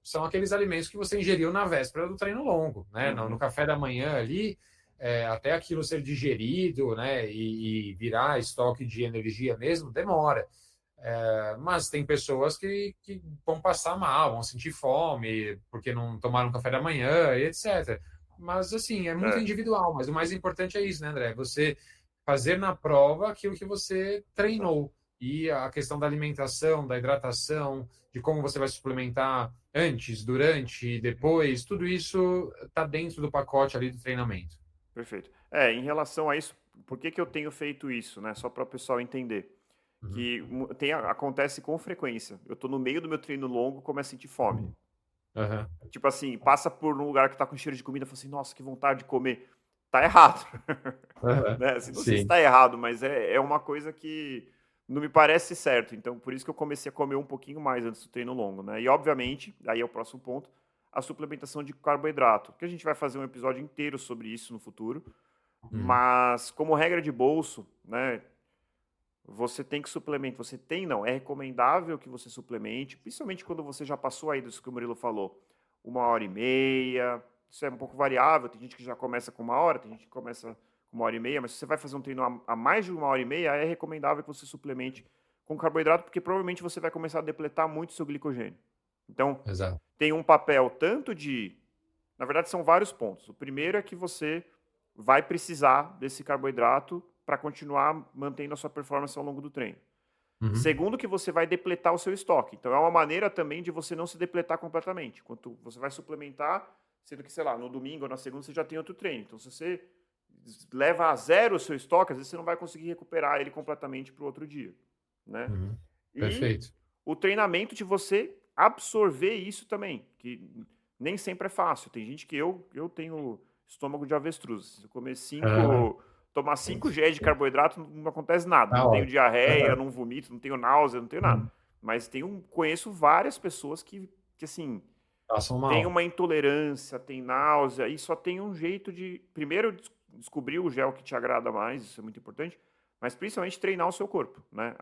são aqueles alimentos que você ingeriu na véspera do treino longo, né? No café da manhã ali, até aquilo ser digerido, né? E virar estoque de energia mesmo, demora. Mas tem pessoas que vão passar mal, vão sentir fome, porque não tomaram café da manhã, etc. Mas, assim, é muito individual. Mas o mais importante é isso, né, André? Você fazer na prova aquilo que você treinou. E a questão da alimentação, da hidratação, de como você vai suplementar antes, durante, depois, tudo isso está dentro do pacote ali do treinamento. Perfeito. Em relação a isso, por que eu tenho feito isso, né? Só para o pessoal entender. Que acontece com frequência. Eu tô no meio do meu treino longo, começo a sentir fome. Tipo assim, passa por um lugar que tá com cheiro de comida, fala assim, nossa, que vontade de comer. Tá errado. Né? Assim, não sei se tá errado, mas é uma coisa que não me parece certo. Então, por isso que eu comecei a comer um pouquinho mais antes do treino longo, né? E, obviamente, aí é o próximo ponto, a suplementação de carboidrato, que a gente vai fazer um episódio inteiro sobre isso no futuro. Mas, como regra de bolso, né? Você tem que suplementar. É recomendável que você suplemente, principalmente quando você já passou aí disso que o Murilo falou, 1h30. Isso é um pouco variável, tem gente que já começa com 1 hora, tem gente que começa com 1h30, mas se você vai fazer um treino a mais de 1h30, é recomendável que você suplemente com carboidrato, porque provavelmente você vai começar a depletar muito seu glicogênio. Então, tem um papel tanto de... Na verdade, são vários pontos. O primeiro é que você vai precisar desse carboidrato para continuar mantendo a sua performance ao longo do treino. Segundo, que você vai depletar o seu estoque. Então, é uma maneira também de você não se depletar completamente. Enquanto você vai suplementar, sendo que, sei lá, no domingo ou na segunda você já tem outro treino. Então, se você leva a zero o seu estoque, às vezes você não vai conseguir recuperar ele completamente para o outro dia. Né? Perfeito. E o treinamento de você absorver isso também, que nem sempre é fácil. Tem gente que eu tenho estômago de avestruz. Se eu comer Ah, tomar 5 GE de carboidrato, não acontece nada. tá Não tenho ótimo. diarreia, Aham. não vomito, não tenho náusea, não tenho nada. Uhum. Mas conheço várias pessoas que assim, Passam tem mal. uma intolerância, tem náusea, e só tem um jeito de, primeiro, descobrir o gel que te agrada mais, isso é muito importante, mas principalmente treinar o seu corpo, né?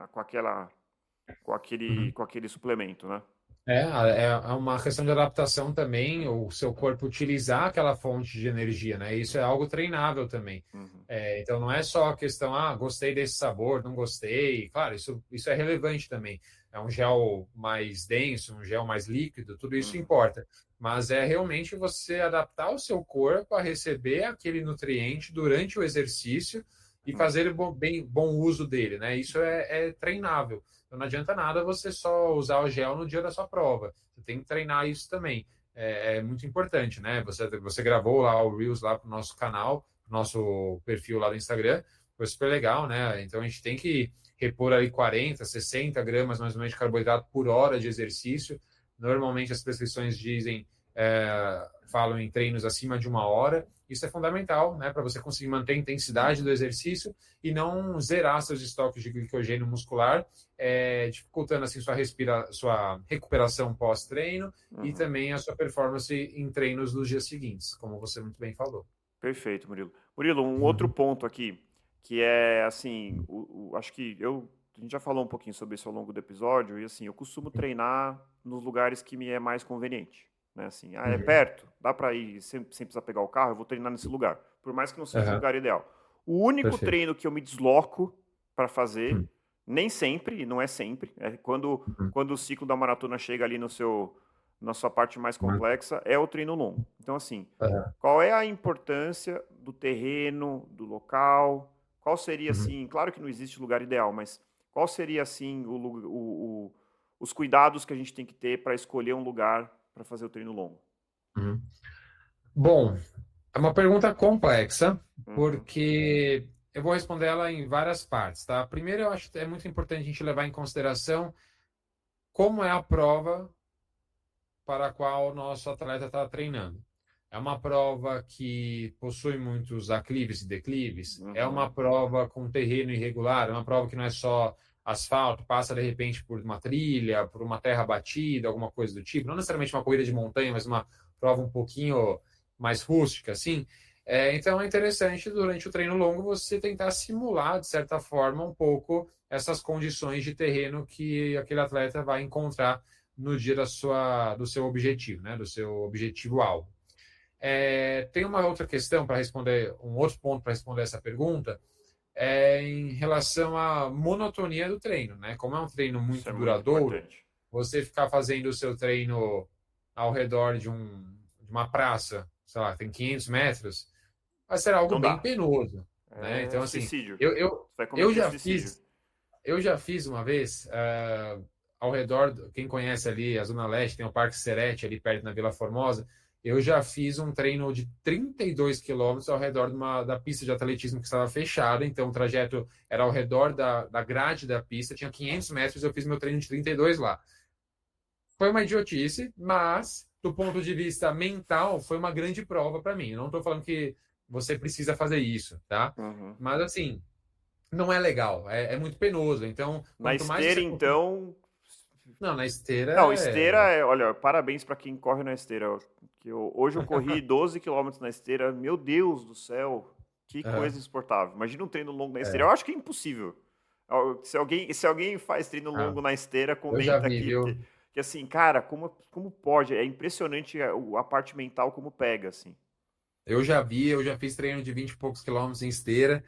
Uhum. Com aquele suplemento, né? É uma questão de adaptação também, o seu corpo utilizar aquela fonte de energia, né? Isso é algo treinável também. Uhum, Então não é só a questão, gostei desse sabor, não gostei. Claro, isso é relevante também. É um gel mais denso, um gel mais líquido, tudo isso uhum, importa. Mas é realmente você adaptar o seu corpo a receber aquele nutriente durante o exercício e uhum. fazer bom uso dele, né? Isso é treinável. Então não adianta nada você só usar o gel no dia da sua prova. Você tem que treinar isso também. É muito importante, né? Você gravou lá o Reels lá para o nosso canal, pro nosso perfil lá do Instagram. Foi super legal, né? Então a gente tem que repor ali 40, 60 gramas mais ou menos de carboidrato por hora de exercício. Normalmente as prescrições falam em treinos acima de 1 hora. Isso é fundamental, né, para você conseguir manter a intensidade do exercício e não zerar seus estoques de glicogênio muscular, dificultando assim sua recuperação pós-treino e Uhum. também a sua performance em treinos nos dias seguintes, como você muito bem falou. Perfeito, Murilo. Murilo, um outro Uhum. ponto aqui, que é assim, acho que a gente já falou um pouquinho sobre isso ao longo do episódio, e assim, eu costumo treinar nos lugares que me é mais conveniente, né? Assim, é Uhum. perto, dá para ir sem precisar pegar o carro, eu vou treinar nesse lugar, por mais que não seja o Aham. lugar ideal. O único Perfeito. treino que eu me desloco para fazer, Uhum. nem sempre, e não é sempre, é Uhum. quando o ciclo da maratona chega ali na sua parte mais complexa, é o treino longo. Então, assim, Aham. qual é a importância do terreno, do local? Qual seria, Uhum. assim, claro que não existe lugar ideal, mas qual seria, assim, os cuidados que a gente tem que ter para escolher um lugar para fazer o treino longo? Uhum. Bom, é uma pergunta complexa, Uhum, porque eu vou responder ela em várias partes, tá? Primeiro, eu acho que é muito importante a gente levar em consideração como é a prova para a qual o nosso atleta está treinando. É uma prova que possui muitos aclives e declives, é uma uhum, prova com terreno irregular, é uma prova que não é só asfalto, passa de repente por uma trilha, por uma terra batida, alguma coisa do tipo, não necessariamente uma corrida de montanha, mas uma prova um pouquinho mais rústica, assim. Então é interessante durante o treino longo você tentar simular, de certa forma, um pouco essas condições de terreno que aquele atleta vai encontrar no dia do seu objetivo, né? Do seu objetivo-alvo. Tem uma outra questão para responder, um outro ponto para responder essa pergunta, em relação à monotonia do treino, né? Como é um treino isso muito é muito duradouro, importante. você ficar fazendo o seu treino ao redor de uma praça, sei lá, tem 500 metros, vai ser algo Não bem dá. penoso, né? É Então, assim, suicídio. eu, eu, Você vai eu cometer já suicídio. fiz eu já fiz uma vez, ao redor, quem conhece ali a Zona Leste, tem o Parque Serete ali perto na Vila Formosa, eu já fiz um treino de 32 quilômetros ao redor da pista de atletismo que estava fechada, então o trajeto era ao redor da grade da pista, tinha 500 metros, eu fiz meu treino de 32 lá. Foi uma idiotice, mas do ponto de vista mental, foi uma grande prova para mim. Eu não estou falando que você precisa fazer isso, tá? Uhum. Mas assim, não é legal, é muito penoso. Então, Na quanto mais esteira, você conseguir. então. Não, na esteira Não, esteira é. Olha, parabéns para quem corre na esteira. Hoje eu corri 12 quilômetros na esteira. Meu Deus do céu, que coisa Aham, insuportável. Imagina um treino longo na esteira. Eu é. acho que é impossível. Se alguém faz treino Ah, longo na esteira, eu já comenta vi, aqui, viu? que assim, cara, como pode? É impressionante a parte mental como pega, assim. Eu já fiz treino de 20 e poucos quilômetros em esteira.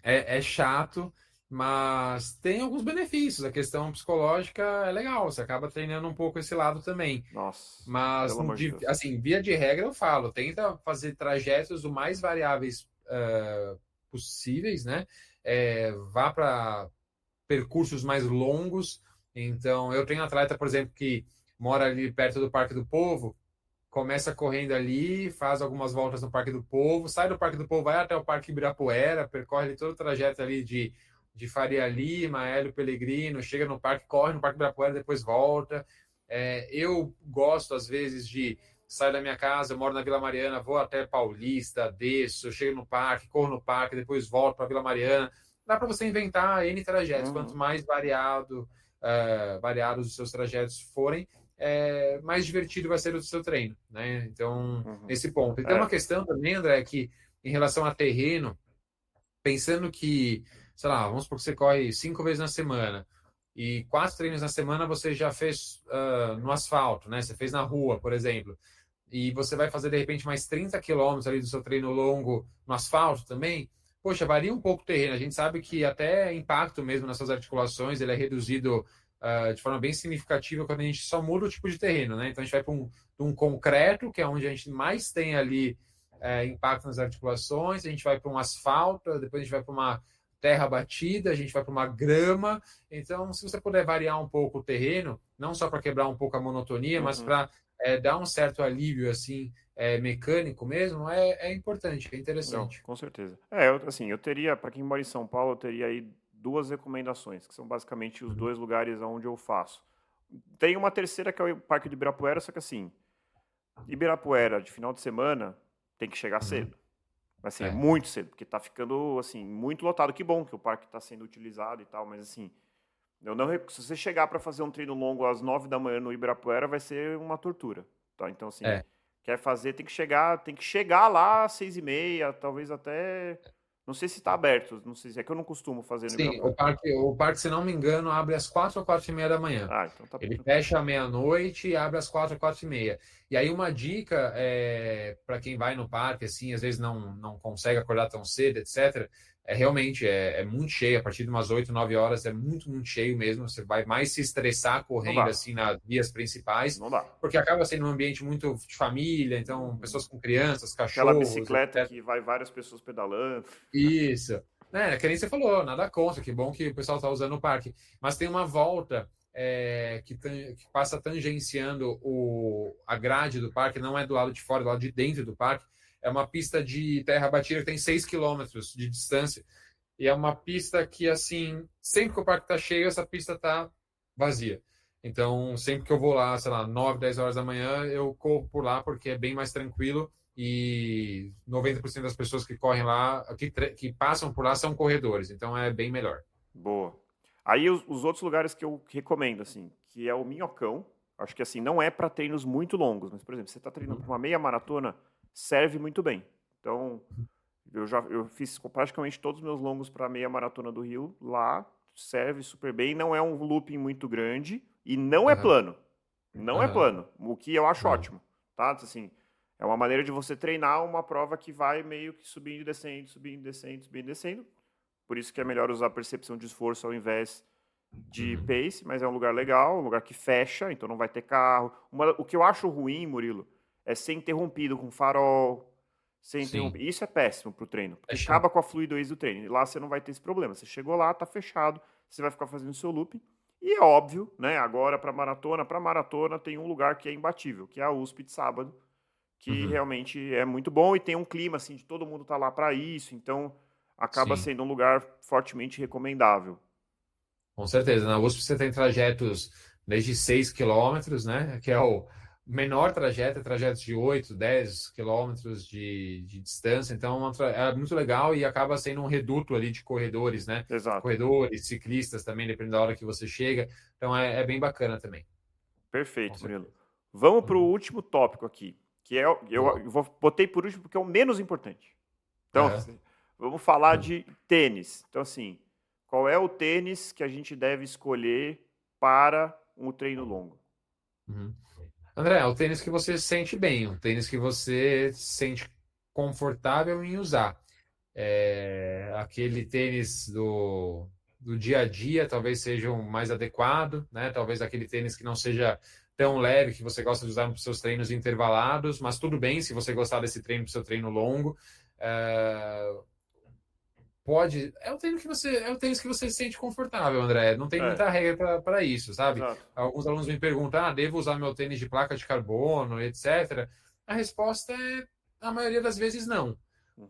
É chato, mas tem alguns benefícios. A questão psicológica é legal, você acaba treinando um pouco esse lado também. Nossa, Mas, pelo amor de Deus. assim, via de regra, eu falo, tenta fazer trajetos o mais variáveis possíveis, né? Vá para percursos mais longos. Então, eu tenho atleta, por exemplo, que mora ali perto do Parque do Povo, começa correndo ali, faz algumas voltas no Parque do Povo, sai do Parque do Povo, vai até o Parque Ibirapuera, percorre ali todo o trajeto ali de Faria Lima, Hélio Pellegrino, chega no parque, corre no Parque Ibirapuera, depois volta. Eu gosto, às vezes, de saio da minha casa, eu moro na Vila Mariana, vou até Paulista, desço, chego no parque, corro no parque, depois volto para Vila Mariana. Dá para você inventar N trajetos. Quanto mais variados os seus trajetos forem, mais divertido vai ser o seu treino, né? Então, nesse ponto. E tem uma questão também, André, que em relação a terreno, pensando que, sei lá, vamos supor que você corre 5 vezes na semana e 4 treinos na semana você já fez no asfalto, né? Você fez na rua, por exemplo. E você vai fazer, de repente, mais 30 quilômetros ali do seu treino longo no asfalto também. Poxa, varia um pouco o terreno. A gente sabe que até impacto mesmo nas suas articulações, ele é reduzido de forma bem significativa quando a gente só muda o tipo de terreno, né? Então, a gente vai para um concreto, que é onde a gente mais tem ali impacto nas articulações, a gente vai para um asfalto, depois a gente vai para uma terra batida, a gente vai para uma grama. Então, se você puder variar um pouco o terreno, não só para quebrar um pouco a monotonia, mas para dar um certo alívio assim mecânico mesmo, é importante, é interessante. Não, com certeza. Eu teria, para quem mora em São Paulo, eu teria aí 2 recomendações, que são basicamente os 2 lugares onde eu faço. Tem uma terceira que é o Parque de Ibirapuera, só que assim, Ibirapuera de final de semana tem que chegar cedo. Assim, muito cedo, porque tá ficando assim muito lotado. Que bom que o parque está sendo utilizado e tal, mas assim, se você chegar para fazer um treino longo às 9 da manhã no Ibirapuera, vai ser uma tortura, tá? Então assim, quer fazer, tem que chegar lá às 6h30, talvez até, não sei se está aberto, não sei se é que eu não costumo fazer no Sim, Ibirapuera. o parque, se não me engano, abre às 4 ou 4h30 da manhã. Então tá. Ele fecha à meia-noite e abre às 4 ou 4h30. E aí uma dica para quem vai no parque, assim, às vezes não consegue acordar tão cedo, etc. Realmente muito cheio. A partir de umas 8, 9 horas é muito, muito cheio mesmo. Você vai mais se estressar correndo assim nas vias principais. Não dá. Porque acaba sendo um ambiente muito de família, então pessoas com crianças, cachorros. Aquela bicicleta etc. Que vai várias pessoas pedalando. Isso. Que nem você falou, nada contra, que bom que o pessoal está usando o parque. Mas tem uma volta que passa tangenciando a grade do parque, não é do lado de fora, é do lado de dentro do parque. É uma pista de terra batida que tem 6 quilômetros de distância. E é uma pista que, assim, sempre que o parque está cheio, essa pista está vazia. Então, sempre que eu vou lá, sei lá, 9, 10 horas da manhã, eu corro por lá porque é bem mais tranquilo. E 90% das pessoas que correm lá, que passam por lá, são corredores. Então, é bem melhor. Boa. Aí os outros lugares que eu recomendo, assim, que é o Minhocão. Acho que assim, não é para treinos muito longos, mas, por exemplo, você está treinando para uma meia maratona, serve muito bem. Então, eu fiz praticamente todos os meus longos para a meia maratona do Rio lá, serve super bem. Não é um looping muito grande e não é plano. Não é plano, o que eu acho ótimo, tá? Assim, é uma maneira de você treinar uma prova que vai meio que subindo e descendo, subindo e descendo, subindo e descendo. Por isso que é melhor usar a percepção de esforço ao invés de pace, mas é um lugar legal, um lugar que fecha, então não vai ter carro. O que eu acho ruim, Murilo, é ser interrompido com farol, Isso é péssimo pro treino, porque acaba com a fluidez do treino. E lá você não vai ter esse problema. Você chegou lá, tá fechado, você vai ficar fazendo o seu looping. E é óbvio, né, agora para maratona tem um lugar que é imbatível, que é a USP de sábado, que realmente é muito bom e tem um clima assim de todo mundo tá lá para isso, então acaba sendo um lugar fortemente recomendável. Com certeza. Na USP você tem trajetos desde 6 quilômetros, né? Que é o menor trajeto, trajetos de 8, 10 quilômetros de distância. Então é muito legal e acaba sendo um reduto ali de corredores, né? Exato. Corredores, ciclistas também, dependendo da hora que você chega. Então é bem bacana também. Perfeito, Murilo. Vamos para o último tópico aqui, que é botei por último porque é o menos importante. Então, vamos falar de tênis. Então, assim, qual é o tênis que a gente deve escolher para um treino longo? André, é o tênis que você sente bem, o tênis que você se sente confortável em usar. Aquele tênis do dia a dia talvez seja o mais adequado, né? Talvez aquele tênis que não seja tão leve, que você gosta de usar para os seus treinos intervalados, mas tudo bem se você gostar desse treino para o seu treino longo. É o tênis que você se sente confortável, André. Não tem muita regra para isso, sabe? Exato. Alguns alunos me perguntam, devo usar meu tênis de placa de carbono, etc. A resposta é, a maioria das vezes, não.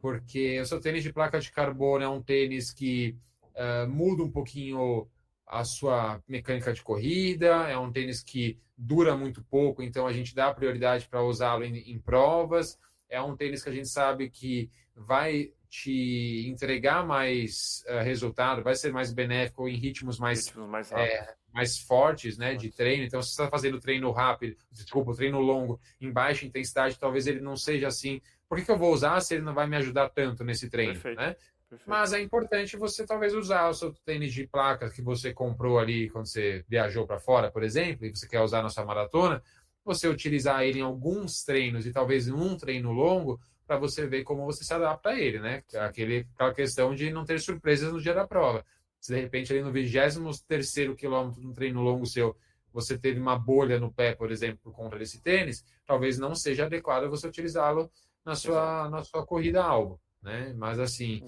Porque o seu tênis de placa de carbono é um tênis que muda um pouquinho a sua mecânica de corrida, é um tênis que dura muito pouco, então a gente dá prioridade para usá-lo em provas, é um tênis que a gente sabe que vai te entregar mais resultado, vai ser mais benéfico em ritmos Ritmos mais rápidos. mais fortes, né, de treino. Então, se você está fazendo treino rápido, desculpa, treino longo, em baixa intensidade, talvez ele não seja assim. Por que eu vou usar se ele não vai me ajudar tanto nesse treino, Perfeito. né? Perfeito. Mas é importante você talvez usar o seu tênis de placas que você comprou ali quando você viajou para fora, por exemplo, e você quer usar na sua maratona, você utilizar ele em alguns treinos e talvez em um treino longo para você ver como você se adapta a ele, né? Aquela questão de não ter surpresas no dia da prova. Se de repente ali no 23º quilômetro de um treino longo seu, você teve uma bolha no pé, por exemplo, por conta desse tênis, talvez não seja adequado você utilizá-lo na sua corrida-alvo, né? Mas assim,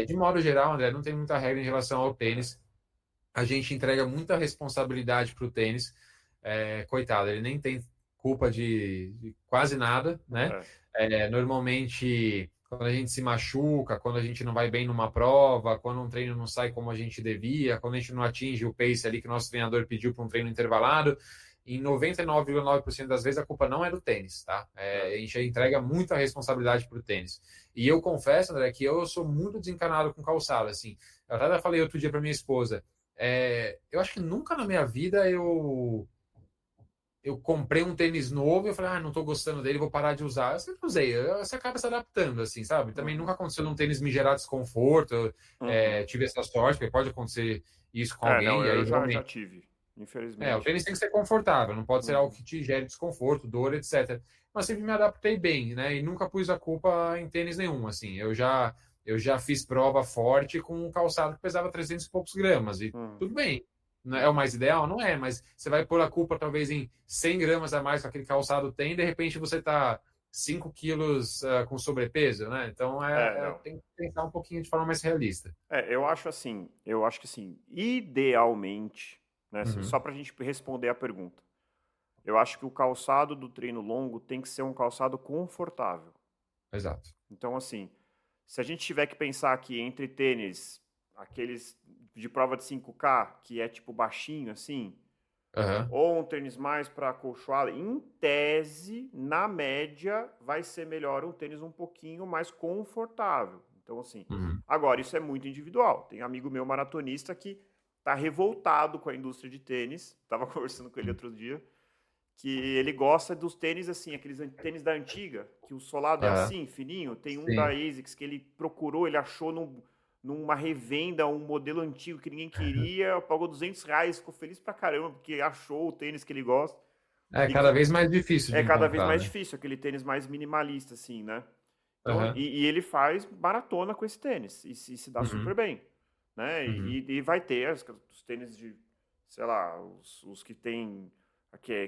de modo geral, André, não tem muita regra em relação ao tênis. A gente entrega muita responsabilidade para o tênis. Coitado, ele nem tem culpa de quase nada, né? Normalmente, quando a gente se machuca, quando a gente não vai bem numa prova, quando um treino não sai como a gente devia, quando a gente não atinge o pace ali que o nosso treinador pediu para um treino intervalado, em 99,9% das vezes a culpa não é do tênis, tá? A gente entrega muita responsabilidade para o tênis. E eu confesso, André, que eu sou muito desencanado com calçado, assim. Eu até falei outro dia para minha esposa, eu acho que nunca na minha vida eu comprei um tênis novo e eu falei, não estou gostando dele, vou parar de usar. Eu sempre usei, você acaba se adaptando, assim, sabe? Também nunca aconteceu num tênis me gerar desconforto, tive essa sorte, porque pode acontecer isso com alguém, não, e aí eu já realmente... tive, infelizmente. o tênis tem que ser confortável, não pode ser algo que te gere desconforto, dor, etc. Mas sempre me adaptei bem, né? E nunca pus a culpa em tênis nenhum, assim. Eu já fiz prova forte com um calçado que pesava 300 e poucos gramas, e tudo bem. Não é o mais ideal? Não é, mas você vai pôr a culpa talvez em 100 gramas a mais que aquele calçado tem, e de repente você está 5 quilos com sobrepeso, né? Então tem que pensar um pouquinho de forma mais realista. Eu acho que assim, idealmente, né, assim, só para a gente responder a pergunta, eu acho que o calçado do treino longo tem que ser um calçado confortável. Exato. Então, assim, se a gente tiver que pensar aqui entre tênis, aqueles de prova de 5K, que é tipo baixinho assim, ou um tênis mais para acolchoado, em tese, na média, vai ser melhor um tênis um pouquinho mais confortável. Então, assim, agora isso é muito individual. Tem amigo meu maratonista que tá revoltado com a indústria de tênis, tava conversando com ele outro dia, que ele gosta dos tênis assim, aqueles tênis da antiga, que o solado é assim, fininho. Tem um da ASICS que ele procurou, ele achou numa revenda um modelo antigo que ninguém queria, pagou R$ 200, ficou feliz pra caramba, porque achou o tênis que ele gosta. Cada vez mais difícil de encontrar. Cada vez mais né? difícil, aquele tênis mais minimalista, assim, né? Então, e ele faz maratona com esse tênis, e se dá super bem, né? E vai ter os tênis de, sei lá, os que tem,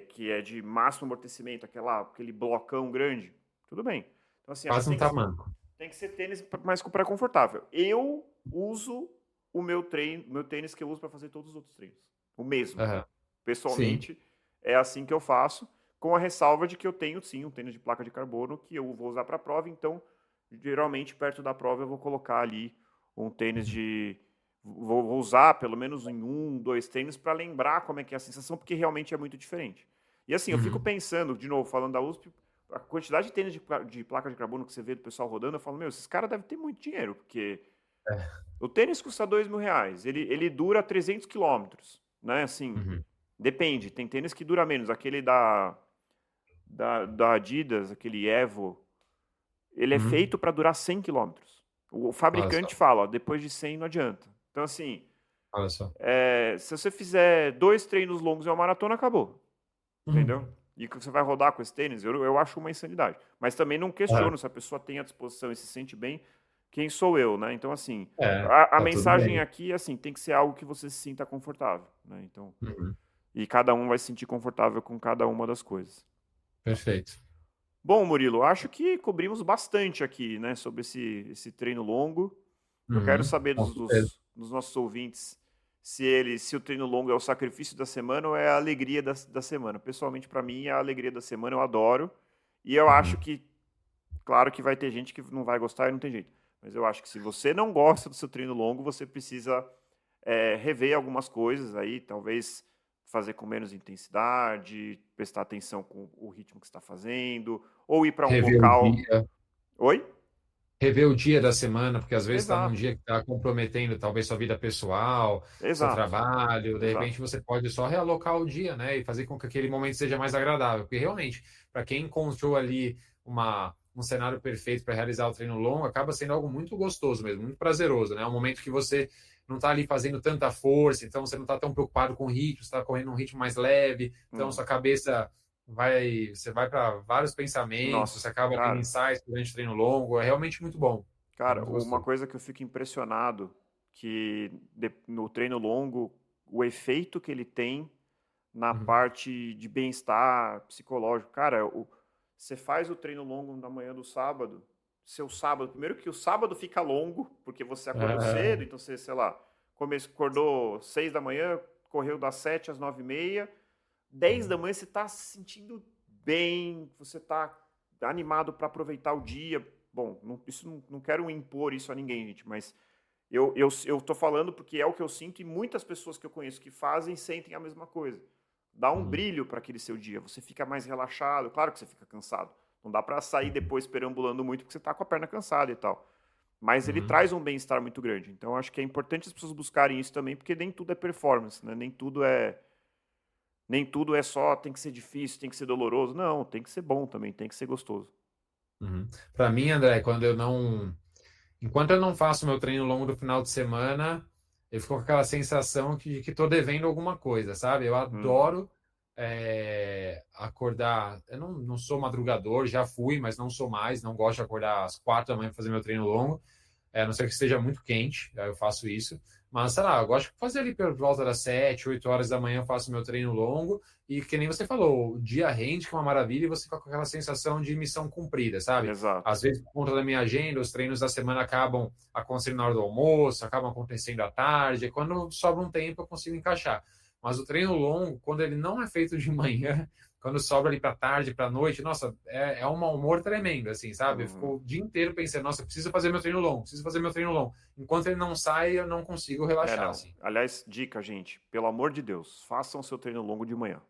que é de máximo amortecimento, aquele blocão grande, tudo bem. Então, assim, quase um tamanco. Tem que ser tênis mais para confortável. Eu uso o meu tênis que eu uso para fazer todos os outros treinos. O mesmo. Pessoalmente, é assim que eu faço, com a ressalva de que eu tenho, sim, um tênis de placa de carbono que eu vou usar para a prova. Então, geralmente, perto da prova, eu vou colocar ali um tênis de... Vou usar pelo menos em 1, 2 tênis para lembrar como é que é a sensação, porque realmente é muito diferente. E assim, eu fico pensando, de novo, falando da USP, a quantidade de tênis de placa de carbono que você vê do pessoal rodando, eu falo, esses caras devem ter muito dinheiro, porque o tênis custa R$ 2.000, ele dura 300 quilômetros, né, assim, depende, tem tênis que dura menos, aquele da Adidas, aquele Evo, ele é feito para durar 100 quilômetros. O fabricante fala, depois de 100 não adianta. Então, assim, se você fizer 2 treinos longos e uma maratona, acabou, entendeu? E que você vai rodar com esse tênis, eu acho uma insanidade. Mas também não questiono se a pessoa tem à disposição e se sente bem, quem sou eu, né? Então, assim, a mensagem aqui é assim, tem que ser algo que você se sinta confortável, né? Então, e cada um vai se sentir confortável com cada uma das coisas. Perfeito. Bom, Murilo, acho que cobrimos bastante aqui, né, sobre esse treino longo. Eu quero saber dos nossos ouvintes se o treino longo é o sacrifício da semana ou é a alegria da semana. Pessoalmente, para mim, é a alegria da semana, eu adoro. E eu acho que, claro que vai ter gente que não vai gostar e não tem jeito. Mas eu acho que se você não gosta do seu treino longo, você precisa rever algumas coisas aí, talvez fazer com menos intensidade, prestar atenção com o ritmo que você está fazendo, ou ir para um Rever o local. dia. Oi? Rever o dia da semana, porque às vezes está num Exato, dia que está comprometendo talvez sua vida pessoal, seu exato, trabalho, de exato. repente você pode só realocar o dia, né? E fazer com que aquele momento seja mais agradável. Porque realmente, para quem encontrou ali um cenário perfeito para realizar o treino longo, acaba sendo algo muito gostoso mesmo, muito prazeroso, né? É um momento que você não está ali fazendo tanta força, então você não está tão preocupado com o ritmo, você está correndo um ritmo mais leve, então Uhum. sua cabeça você vai para vários pensamentos, você Nossa, acaba tendo cara, insights durante o treino longo, é realmente muito bom. É cara, muito uma gostoso. coisa que eu fico impressionado que no treino longo, o efeito que ele tem na Uhum. parte de bem-estar psicológico. Cara, você faz o treino longo na manhã do sábado, seu sábado, primeiro que o sábado fica longo, porque você acordou cedo, É, então você, sei lá, acordou 6 da manhã, correu das 7 às 9h30, 10 da uhum. manhã você tá se sentindo bem, você tá animado para aproveitar o dia. Bom, não quero impor isso a ninguém, gente, mas eu tô falando porque é o que eu sinto e muitas pessoas que eu conheço que fazem sentem a mesma coisa. Dá um Uhum. brilho para aquele seu dia, você fica mais relaxado, claro que você fica cansado. Não dá para sair depois perambulando muito porque você tá com a perna cansada e tal. Mas ele Uhum. traz um bem-estar muito grande. Então acho que é importante as pessoas buscarem isso também, porque nem tudo é performance, né? Nem tudo é só tem que ser difícil, tem que ser doloroso. Não, tem que ser bom também, tem que ser gostoso. Uhum. Para mim, André, enquanto eu não faço meu treino longo do final de semana, eu fico com aquela sensação de que estou devendo alguma coisa, sabe? Eu Uhum. adoro acordar. Eu não sou madrugador, já fui, mas não sou mais. Não gosto de acordar às 4 da manhã para fazer meu treino longo. A não ser que esteja muito quente, aí eu faço isso. Mas, sei lá, eu gosto de fazer ali por volta das 7, 8 horas da manhã, eu faço meu treino longo. E que nem você falou, o dia rende, que é uma maravilha, e você fica com aquela sensação de missão cumprida, sabe? Exato. Às vezes, por conta da minha agenda, os treinos da semana acabam acontecendo na hora do almoço, acabam acontecendo à tarde. E quando sobra um tempo, eu consigo encaixar. Mas o treino longo, quando ele não é feito de manhã, quando sobra ali para tarde, para noite, nossa, é um mau humor tremendo, assim, sabe? Eu Uhum. fico o dia inteiro pensando, nossa, preciso fazer meu treino longo, preciso fazer meu treino longo. Enquanto ele não sai, eu não consigo relaxar, Não. assim. Aliás, dica, gente, pelo amor de Deus, façam seu treino longo de manhã.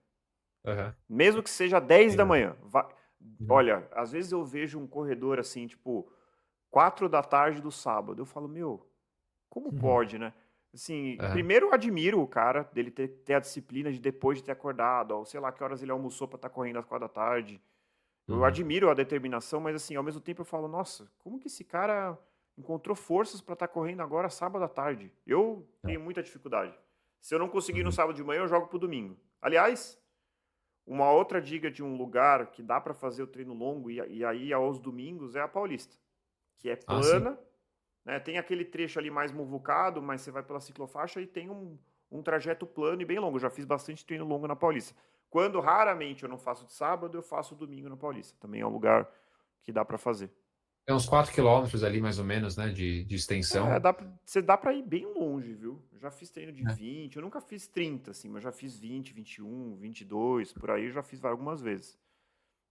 Aham. Mesmo que seja 10 da Sim. manhã. Uhum. Olha, às vezes eu vejo um corredor assim, tipo, 4 da tarde do sábado. Eu falo, meu, como Uhum. pode, né? Assim, Aham. primeiro eu admiro o cara dele ter a disciplina de depois de ter acordado, ou sei lá que horas ele almoçou pra estar correndo às 4 da tarde. Eu Uhum. admiro a determinação, mas assim, ao mesmo tempo eu falo, nossa, como que esse cara encontrou forças pra estar correndo agora sábado à tarde? Eu É. tenho muita dificuldade. Se eu não conseguir no Uhum. sábado de manhã, eu jogo pro domingo. Aliás, uma outra dica de um lugar que dá pra fazer o treino longo e aí aos domingos é a Paulista, que é Ah, sim. plana, né? Tem aquele trecho ali mais muvucado, mas você vai pela ciclofaixa e tem um trajeto plano e bem longo. Eu já fiz bastante treino longo na Paulista. Quando raramente eu não faço de sábado, eu faço domingo na Paulista. Também é um lugar que dá pra fazer. É uns 4 quilômetros ali, mais ou menos, né, de extensão. Você dá pra ir bem longe, viu? Eu já fiz treino de Né? 20, eu nunca fiz 30, assim, mas já fiz 20, 21, 22, por aí eu já fiz algumas vezes.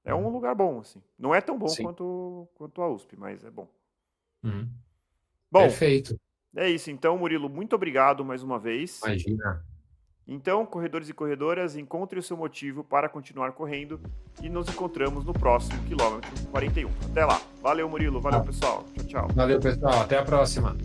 É um Uhum. lugar bom, assim. Não é tão bom Sim. quanto a USP, mas é bom. Uhum. Bom, Perfeito. é isso então, Murilo. Muito obrigado mais uma vez. Imagina. Então, corredores e corredoras, encontre o seu motivo para continuar correndo e nos encontramos no próximo quilômetro 41. Até lá. Valeu, Murilo. Valeu, pessoal. Tchau, tchau. Valeu, pessoal. Até a próxima.